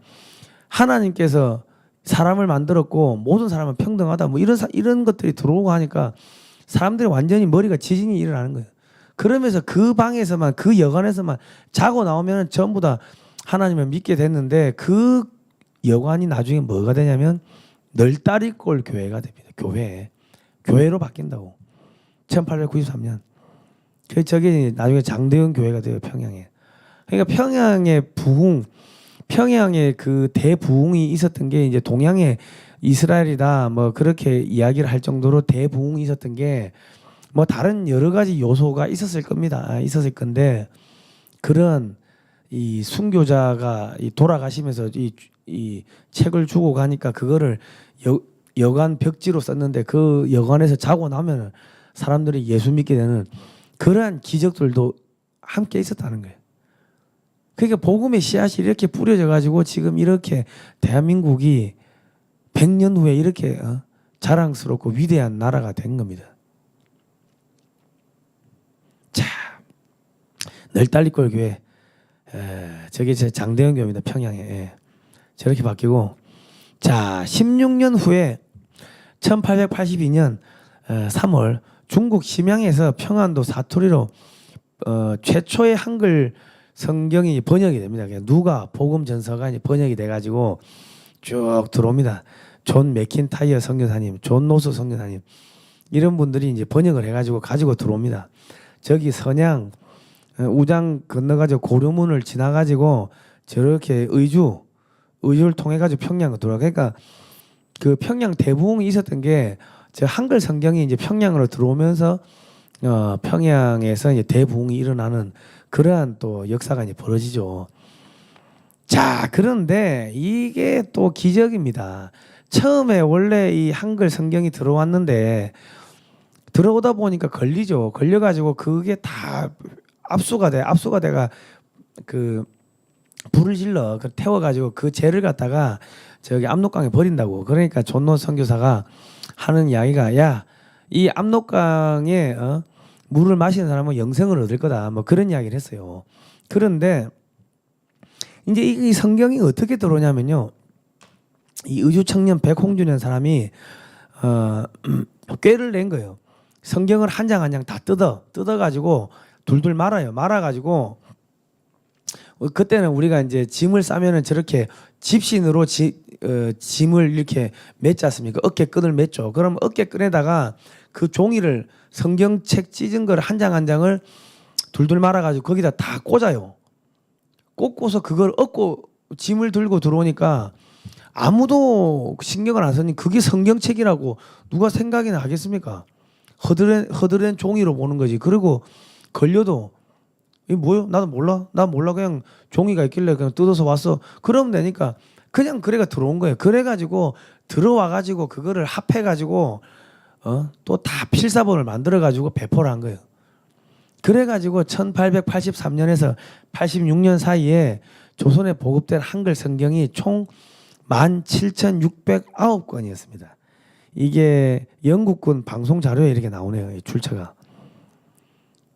하나님께서 사람을 만들었고 모든 사람은 평등하다 뭐 이런 것들이 들어오고 하니까 사람들이 완전히 머리가 지진이 일어나는 거예요. 그러면서 그 방에서만, 그 여관에서만 자고 나오면 전부 다 하나님을 믿게 됐는데, 그 여관이 나중에 뭐가 되냐면 널다리꼴 교회가 됩니다. 교회로 바뀐다고. 1893년. 저게 나중에 장대현 교회가 돼요. 평양에. 그러니까 평양에 그 대부흥이 있었던 게 이제 동양의 이스라엘이다 뭐 그렇게 이야기를 할 정도로 대부흥이 있었던 게 뭐 다른 여러 가지 요소가 있었을 겁니다. 있었을 건데, 그런 이 순교자가 돌아가시면서 이 책을 주고 가니까 그거를 여관 벽지로 썼는데 그 여관에서 자고 나면 사람들이 예수 믿게 되는 그러한 기적들도 함께 있었다는 거예요. 그러니까 복음의 씨앗이 이렇게 뿌려져 가지고 지금 이렇게 대한민국이 100년 후에 이렇게 자랑스럽고 위대한 나라가 된 겁니다. 자, 널다리꼴 교회, 저게 제 장대현 교회입니다. 평양에. 저렇게 바뀌고, 자, 16년 후에 1882년 3월 중국 심양에서 평안도 사투리로 최초의 한글 성경이 번역이 됩니다. 누가 복음 전서가 번역이 돼가지고 쭉 들어옵니다. 존 맥킨타이어 선교사님, 존 노스 선교사님, 이런 분들이 이제 번역을 해가지고 가지고 들어옵니다. 저기 선양 우장 건너가지고 고려문을 지나가지고 저렇게 의주를 통해 가지고 평양으로 들어가. 그러니까 그 평양 대부흥이 있었던 게 저 한글 성경이 이제 평양으로 들어오면서 평양에서 이제 대부흥이 일어나는 그러한 또 역사가 이제 벌어지죠. 자, 그런데 이게 또 기적입니다. 처음에 원래 이 한글 성경이 들어왔는데 들어오다 보니까 걸리죠. 걸려가지고 그게 다 압수가 돼가 그 불을 질러 그 태워가지고 그 재를 갖다가 저기 압록강에 버린다고. 그러니까 존노 선교사가 하는 이야기가 야, 이 압록강에 물을 마시는 사람은 영생을 얻을 거다. 뭐 그런 이야기를 했어요. 그런데 이제 이 성경이 어떻게 들어오냐면요. 이 의주 청년 백홍준이라는 사람이 꾀를 낸 거예요. 성경을 한 장 한 장 다 뜯어가지고 둘둘 말아가지고 그때는 우리가 이제 짐을 싸면은 저렇게 집신으로 짐을 이렇게 맸지 않습니까? 어깨끈을 맸죠. 그럼 어깨끈에다가 그 종이를 성경책 찢은 걸 한 장 한 장을 둘둘 말아가지고 거기다 다 꽂아요. 꽂고서 그걸 얻고 짐을 들고 들어오니까 아무도 신경을 안 썼니 그게 성경책이라고 누가 생각이나 하겠습니까? 허드렛 종이로 보는 거지. 그리고 걸려도 이게 뭐요? 나도 몰라. 나 몰라. 그냥 종이가 있길래 그냥 뜯어서 왔어. 그러면 되니까 그냥 그래가 들어온 거예요. 그래가지고 들어와가지고 그거를 합해가지고 또 다 필사본을 만들어가지고 배포를 한 거예요. 그래가지고 1883년에서 86년 사이에 조선에 보급된 한글 성경이 총 17,609권이었습니다. 이게 영국군 방송 자료에 이렇게 나오네요. 이 출처가.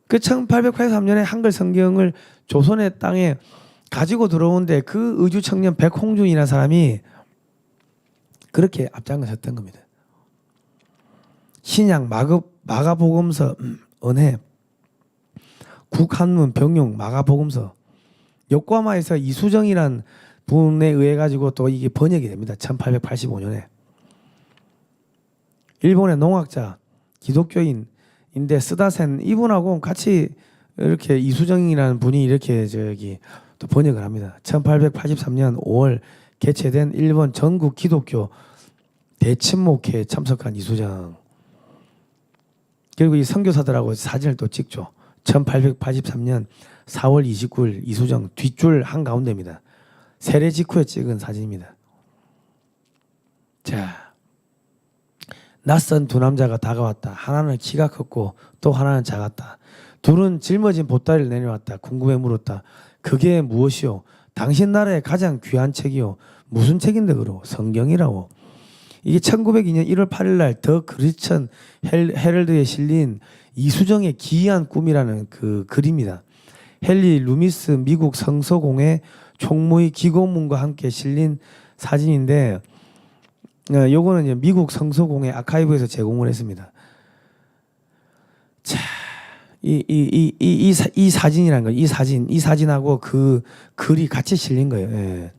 그 1883년에 한글 성경을 조선의 땅에 가지고 들어오는데 그 의주 청년 백홍준이라는 사람이 그렇게 앞장섰던 겁니다. 신약 마가복음서 은혜 국한문 병용 마가복음서 요코하마에서 이수정이란 분에 의해 가지고 또 이게 번역이 됩니다. 1885년에 일본의 농학자 기독교인인데 쓰다센 이분하고 같이 이렇게 이수정이라는 분이 이렇게 저기 또 번역을 합니다. 1883년 5월 개최된 일본 전국 기독교 대침목회에 참석한 이수정. 그리고 이 선교사들하고 사진을 또 찍죠. 1883년 4월 29일 이수정 뒷줄 한가운데입니다. 세례 직후에 찍은 사진입니다. 자, 낯선 두 남자가 다가왔다. 하나는 키가 컸고 또 하나는 작았다. 둘은 짊어진 보따리를 내려왔다. 궁금해 물었다. 그게 무엇이요? 당신 나라의 가장 귀한 책이요. 무슨 책인데 그러고? 성경이라고. 이게 1902년 1월 8일 날 더 크리스천 헤럴드에 실린 이수정의 기이한 꿈이라는 그 글입니다. 헨리 루미스 미국 성서공회 총무의 기고문과 함께 실린 사진인데 요거는 이제 미국 성서공회 아카이브에서 제공을 했습니다. 자, 이 사진이라는 거, 이 사진하고 그 글이 같이 실린 거예요. 예.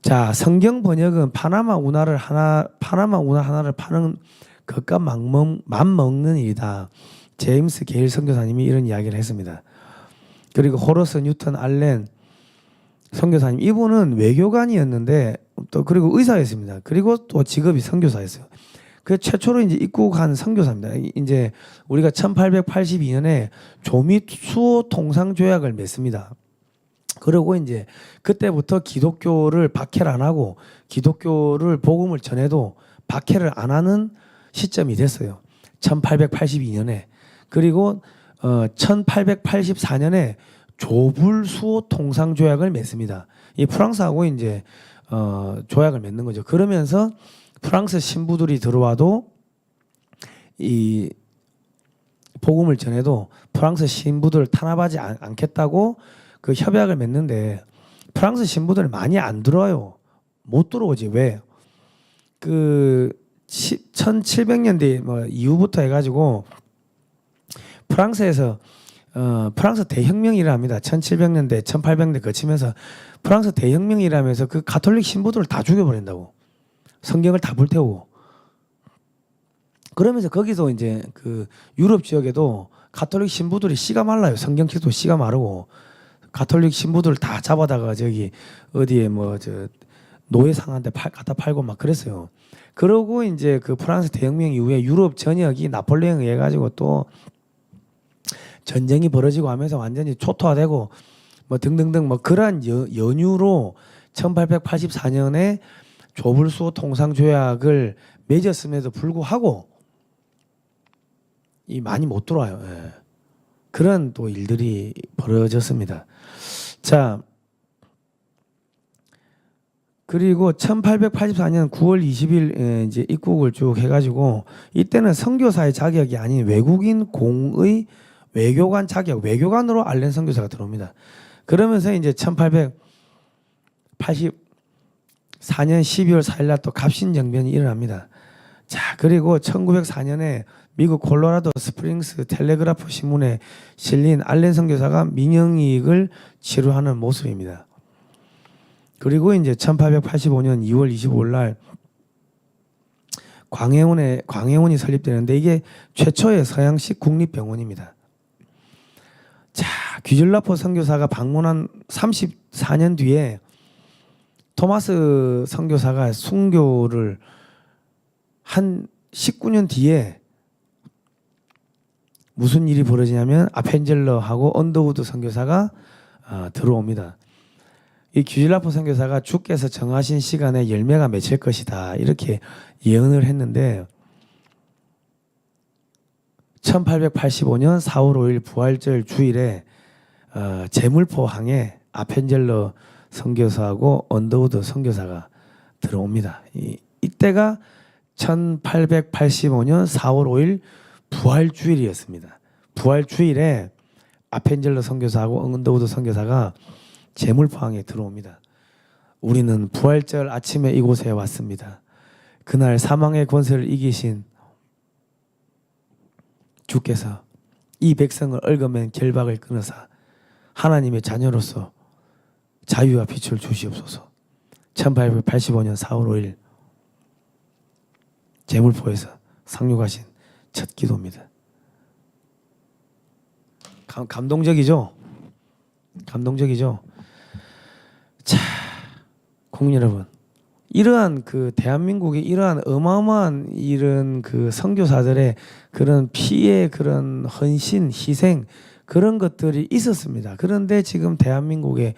자, 성경 번역은 파나마 운하 하나를 파는 것과 맞먹는 일이다. 제임스 게일 선교사님이 이런 이야기를 했습니다. 그리고 호러스 뉴턴 알렌 선교사님, 이분은 외교관이었는데 또 그리고 의사였습니다. 그리고 또 직업이 선교사였어요. 그 최초로 이제 입국한 선교사입니다. 이제 우리가 1882년에 조미 수호 통상 조약을 맺습니다. 그리고 이제 그때부터 기독교를 박해를 안 하고 기독교를 복음을 전해도 박해를 안 하는 시점이 됐어요. 1882년에. 그리고 1884년에 조불 수호 통상 조약을 맺습니다. 이 프랑스하고 이제 조약을 맺는 거죠. 그러면서 프랑스 신부들이 들어와도 이 복음을 전해도 프랑스 신부들을 탄압하지 않겠다고 그 협약을 맺는데 프랑스 신부들 많이 안 들어와요. 못 들어오지. 왜? 그 1700년대 뭐 이후부터 해가지고 프랑스에서 프랑스 대혁명이 일어납니다. 1700년대, 1800년대 거치면서 프랑스 대혁명이 일어나면서 그 가톨릭 신부들을 다 죽여버린다고. 성경을 다 불태우고. 그러면서 거기서 이제 그 유럽 지역에도 가톨릭 신부들이 씨가 말라요. 성경 책도 씨가 마르고. 가톨릭 신부들 다 잡아다가 저기 어디에 뭐 저 노예상한테 갖다 팔고 막 그랬어요. 그러고 이제 그 프랑스 대혁명 이후에 유럽 전역이 나폴레옹에 의해 가지고 또 전쟁이 벌어지고 하면서 완전히 초토화되고 뭐 등등등 뭐 그러한 연유로 1884년에 조불수호 통상조약을 맺었음에도 불구하고 이 많이 못 들어와요. 예. 그런 또 일들이 벌어졌습니다. 자, 그리고 1884년 9월 20일 이제 입국을 쭉 해가지고 이때는 선교사의 자격이 아닌 외국인 공의 외교관 자격, 외교관으로 알렌 선교사가 들어옵니다. 그러면서 이제 1884년 12월 4일 날 또 갑신정변이 일어납니다. 자, 그리고 1904년에 미국 콜로라도 스프링스 텔레그라프 신문에 실린 알렌 선교사가 민영이익을 치루하는 모습입니다. 그리고 이제 1885년 2월 25일 날 광해원이 설립되는데 이게 최초의 서양식 국립병원입니다. 자, 귀즐라포 선교사가 방문한 34년 뒤에 토마스 선교사가 순교를 한 19년 뒤에 무슨 일이 벌어지냐면 아펜젤러하고 언더우드 선교사가 들어옵니다. 이 귀즐라포 선교사가 주께서 정하신 시간에 열매가 맺힐 것이다 이렇게 예언을 했는데 1885년 4월 5일 부활절 주일에 제물포항에 아펜젤러 선교사하고 언더우드 선교사가 들어옵니다. 이때가 1885년 4월 5일 부활주일이었습니다. 부활주일에 아펜젤러 선교사하고 언더우드 선교사가 제물포항에 들어옵니다. 우리는 부활절 아침에 이곳에 왔습니다. 그날 사망의 권세를 이기신 주께서 이 백성을 얽어맨 결박을 끊으사 하나님의 자녀로서 자유와 빛을 주시옵소서. 1885년 4월 5일 제물포에서 상륙하신 첫 기도입니다. 감동적이죠? 감동적이죠? 자, 국민 여러분, 이러한 그 대한민국의 이러한 어마어마한 이런 그 선교사들의 그런 피해, 그런 헌신, 희생 그런 것들이 있었습니다. 그런데 지금 대한민국의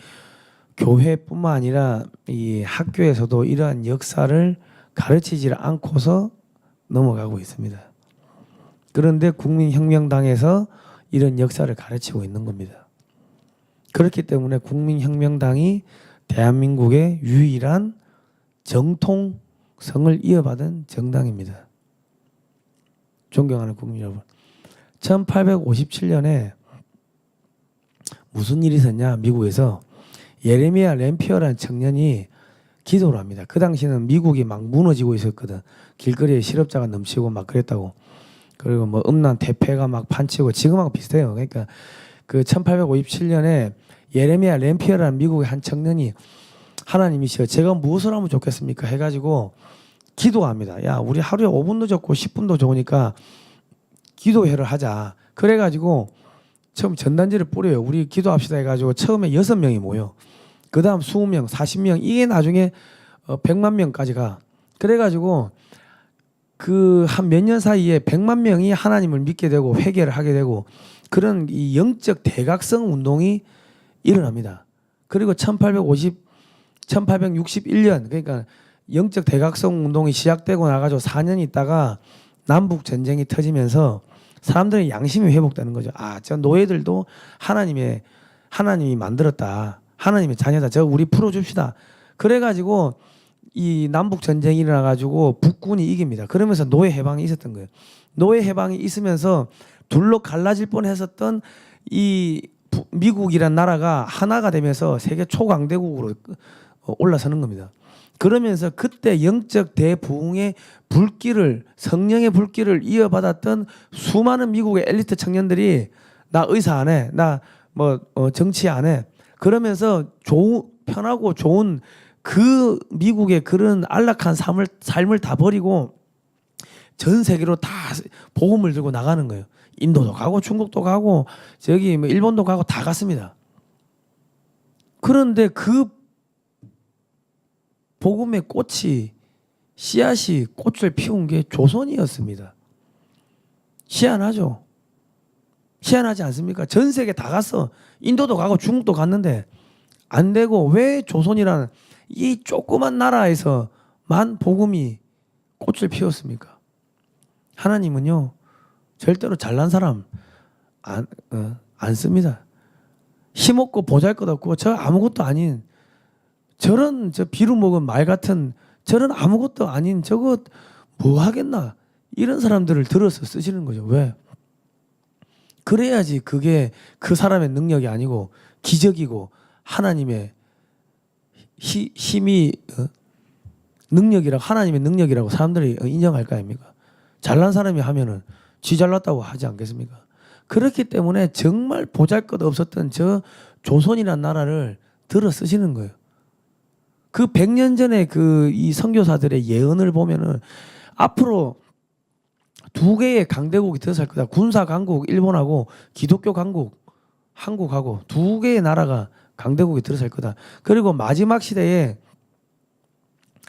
교회뿐만 아니라 이 학교에서도 이러한 역사를 가르치지 않고서 넘어가고 있습니다. 그런데 국민혁명당에서 이런 역사를 가르치고 있는 겁니다. 그렇기 때문에 국민혁명당이 대한민국의 유일한 정통성을 이어받은 정당입니다. 존경하는 국민 여러분, 1857년에 무슨 일이 있었냐? 미국에서 예레미야 램피어라는 청년이 기도를 합니다. 그 당시는 미국이 막 무너지고 있었거든. 길거리에 실업자가 넘치고 막 그랬다고. 그리고 뭐 음란 대패가 막 판치고 지금하고 비슷해요. 그러니까 그 1857년에 예레미야 램피어라는 미국의 한 청년이 하나님이시여 제가 무엇을 하면 좋겠습니까? 해가지고 기도합니다. 야, 우리 하루에 5분도 적고 10분도 좋으니까 기도회를 하자. 그래가지고 처음 전단지를 뿌려요. 우리 기도합시다 해가지고 처음에 6명이 모여. 그 다음 20명, 40명, 이게 나중에 100만 명까지 가. 그래가지고 그 한 몇 년 사이에 100만 명이 하나님을 믿게 되고 회개를 하게 되고 그런 이 영적 대각성 운동이 일어납니다. 그리고 1861년 그러니까 영적 대각성 운동이 시작되고 나가지고 4년 있다가 남북 전쟁이 터지면서 사람들의 양심이 회복되는 거죠. 아, 저 노예들도 하나님이 만들었다. 하나님의 자녀다. 저 우리 풀어줍시다. 그래가지고 이 남북 전쟁이 일어나가지고 북군이 이깁니다. 그러면서 노예 해방이 있었던 거예요. 노예 해방이 있으면서 둘로 갈라질 뻔했었던 이 미국이란 나라가 하나가 되면서 세계 초강대국으로 올라서는 겁니다. 그러면서 그때 영적 대부흥의 불길을 성령의 불길을 이어받았던 수많은 미국의 엘리트 청년들이 나 의사 안 해, 나 뭐 정치 안 해. 그러면서 편하고 좋은 그 미국의 그런 안락한 삶을 다 버리고 전 세계로 다 복음을 들고 나가는 거예요. 인도도 가고 중국도 가고 저기 뭐 일본도 가고 다 갔습니다. 그런데 그 복음의 씨앗이 꽃을 피운 게 조선이었습니다. 희한하죠? 희한하지 않습니까? 전 세계 다 갔어. 인도도 가고 중국도 갔는데 안 되고 왜 조선이라는 이 조그만 나라에서만 복음이 꽃을 피웠습니까? 하나님은요 절대로 잘난 사람 안 않습니다. 힘없고 보잘것없고 저 아무것도 아닌 저런 저 비루 먹은 말 같은 저런 아무것도 아닌 저거 뭐 하겠나 이런 사람들을 들어서 쓰시는 거죠. 왜? 그래야지 그게 그 사람의 능력이 아니고 기적이고 하나님의 힘이 능력이라고 하나님의 능력이라고 사람들이 인정할 거 아닙니까? 잘난 사람이 하면은 지 잘났다고 하지 않겠습니까? 그렇기 때문에 정말 보잘것 없었던 저 조선이라는 나라를 들어 쓰시는 거예요. 그 100년 전에 그 이 선교사들의 예언을 보면은 앞으로 두 개의 강대국이 들어설 거다. 군사 강국 일본하고 기독교 강국 한국하고 두 개의 나라가 강대국이 들어설 거다. 그리고 마지막 시대에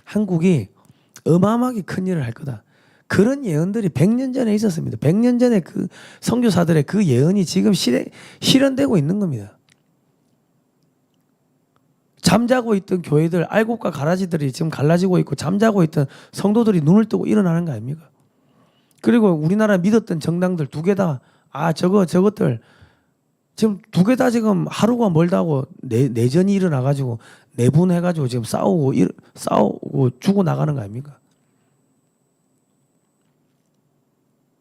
한국이 어마어마하게 큰 일을 할 거다. 그런 예언들이 100년 전에 있었습니다. 100년 전에 그 선교사들의 그 예언이 지금 실현되고 있는 겁니다. 잠자고 있던 교회들, 알곡과 가라지들이 지금 갈라지고 있고 잠자고 있던 성도들이 눈을 뜨고 일어나는 거 아닙니까? 그리고 우리나라 믿었던 정당들 두 개 다 저것들 지금 두 개 다 지금 하루가 멀다고 내전이 일어나가지고 내분해가지고 지금 싸우고 죽어 나가는 거 아닙니까?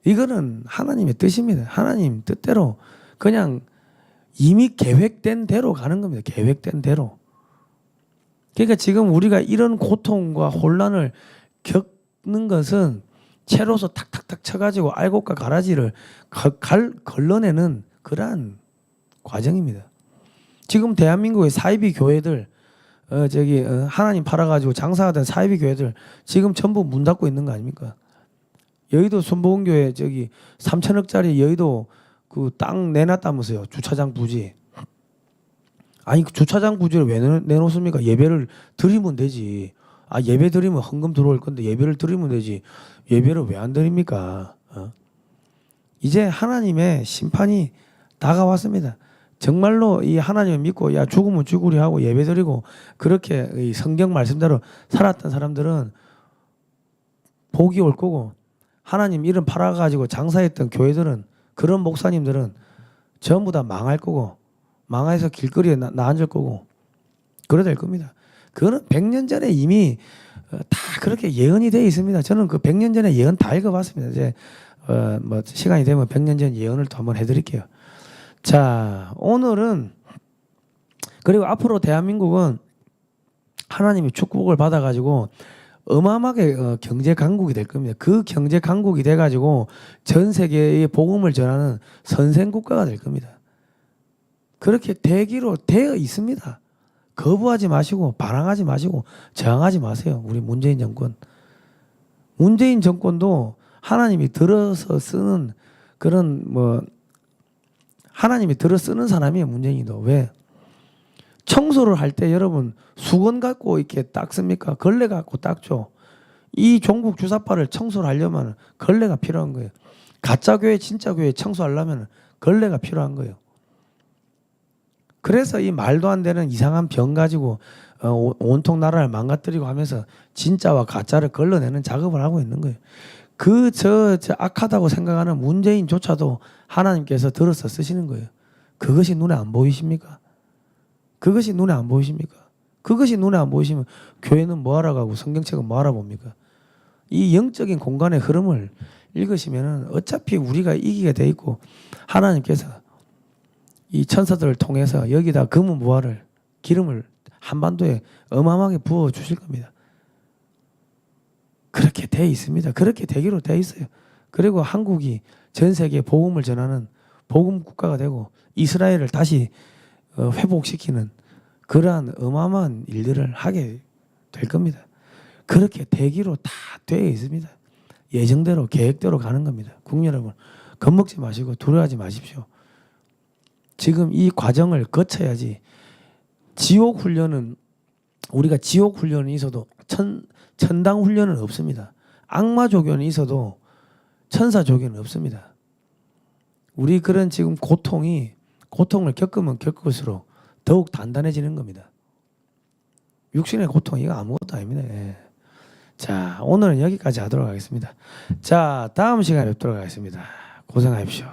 이거는 하나님의 뜻입니다. 하나님 뜻대로 그냥 이미 계획된 대로 가는 겁니다. 계획된 대로. 그러니까 지금 우리가 이런 고통과 혼란을 겪는 것은 채로서 탁탁탁 쳐가지고 알곡과 가라지를 걸러내는 그러한 과정입니다. 지금 대한민국의 사이비 교회들 하나님 팔아가지고 장사하던 사이비 교회들 지금 전부 문 닫고 있는 거 아닙니까? 여의도 순복음교회 3천억짜리 여의도 그 땅 내놨다면서요. 주차장 부지. 아니 그 주차장 부지를 왜 내놓습니까? 예배를 드리면 되지. 예배 드리면 헌금 들어올 건데 예배를 드리면 되지. 예배를 왜 안 드립니까? 이제 하나님의 심판이 다가왔습니다. 정말로 이 하나님을 믿고 죽으면 죽으리 하고 예배 드리고 그렇게 이 성경 말씀대로 살았던 사람들은 복이 올 거고 하나님 이름 팔아가지고 장사했던 교회들은 그런 목사님들은 전부 다 망할 거고 망해서 길거리에 나앉을 거고 그래 될 겁니다. 그거는 100년 전에 이미 다 그렇게 예언이 되어 있습니다. 저는 그 100년 전에 예언 다 읽어봤습니다. 이제 뭐 시간이 되면 100년 전 예언을 또 한번 해드릴게요. 자, 오늘은 그리고 앞으로 대한민국은 하나님의 축복을 받아가지고 어마어마하게 경제 강국이 될 겁니다. 그 경제 강국이 돼가지고 전 세계에 복음을 전하는 선생 국가가 될 겁니다. 그렇게 되기로 되어 있습니다. 거부하지 마시고 반항하지 마시고 저항하지 마세요. 우리 문재인 정권. 문재인 정권도 하나님이 들어서 쓰는 그런 하나님이 들어 쓰는 사람이에요. 문재인도. 왜? 청소를 할 때 여러분 수건 갖고 이렇게 닦습니까? 걸레 갖고 닦죠. 이 종북 주사파를 청소를 하려면 걸레가 필요한 거예요. 가짜 교회 진짜 교회 청소하려면 걸레가 필요한 거예요. 그래서 이 말도 안 되는 이상한 병 가지고 온통 나라를 망가뜨리고 하면서 진짜와 가짜를 걸러내는 작업을 하고 있는 거예요. 저 악하다고 생각하는 문재인조차도 하나님께서 들어서 쓰시는 거예요. 그것이 눈에 안 보이십니까? 그것이 눈에 안 보이십니까? 그것이 눈에 안 보이시면 교회는 뭐하러 가고 성경책은 뭐하러 봅니까? 이 영적인 공간의 흐름을 읽으시면 어차피 우리가 이기게 돼 있고 하나님께서 이 천사들을 통해서 여기다 금은 무화를 기름을 한반도에 어마어마하게 부어 주실 겁니다. 그렇게 돼 있습니다. 그렇게 되기로 돼 있어요. 그리고 한국이 전 세계에 복음을 전하는 복음 국가가 되고 이스라엘을 다시 회복시키는 그러한 어마어마한 일들을 하게 될 겁니다. 그렇게 되기로 다 되어 있습니다. 예정대로 계획대로 가는 겁니다. 국민 여러분 겁먹지 마시고 두려워하지 마십시오. 지금 이 과정을 거쳐야지 지옥 훈련은 우리가 지옥 훈련이 있어도 천당 훈련은 없습니다. 악마 조교는 있어도 천사 조교는 없습니다. 우리 그런 지금 고통을 겪으면 겪을수록 더욱 단단해지는 겁니다. 육신의 고통 이거 아무것도 아닙니다. 예. 자, 오늘은 여기까지 하도록 하겠습니다. 자, 다음 시간에 뵙도록 하겠습니다. 고생하십시오.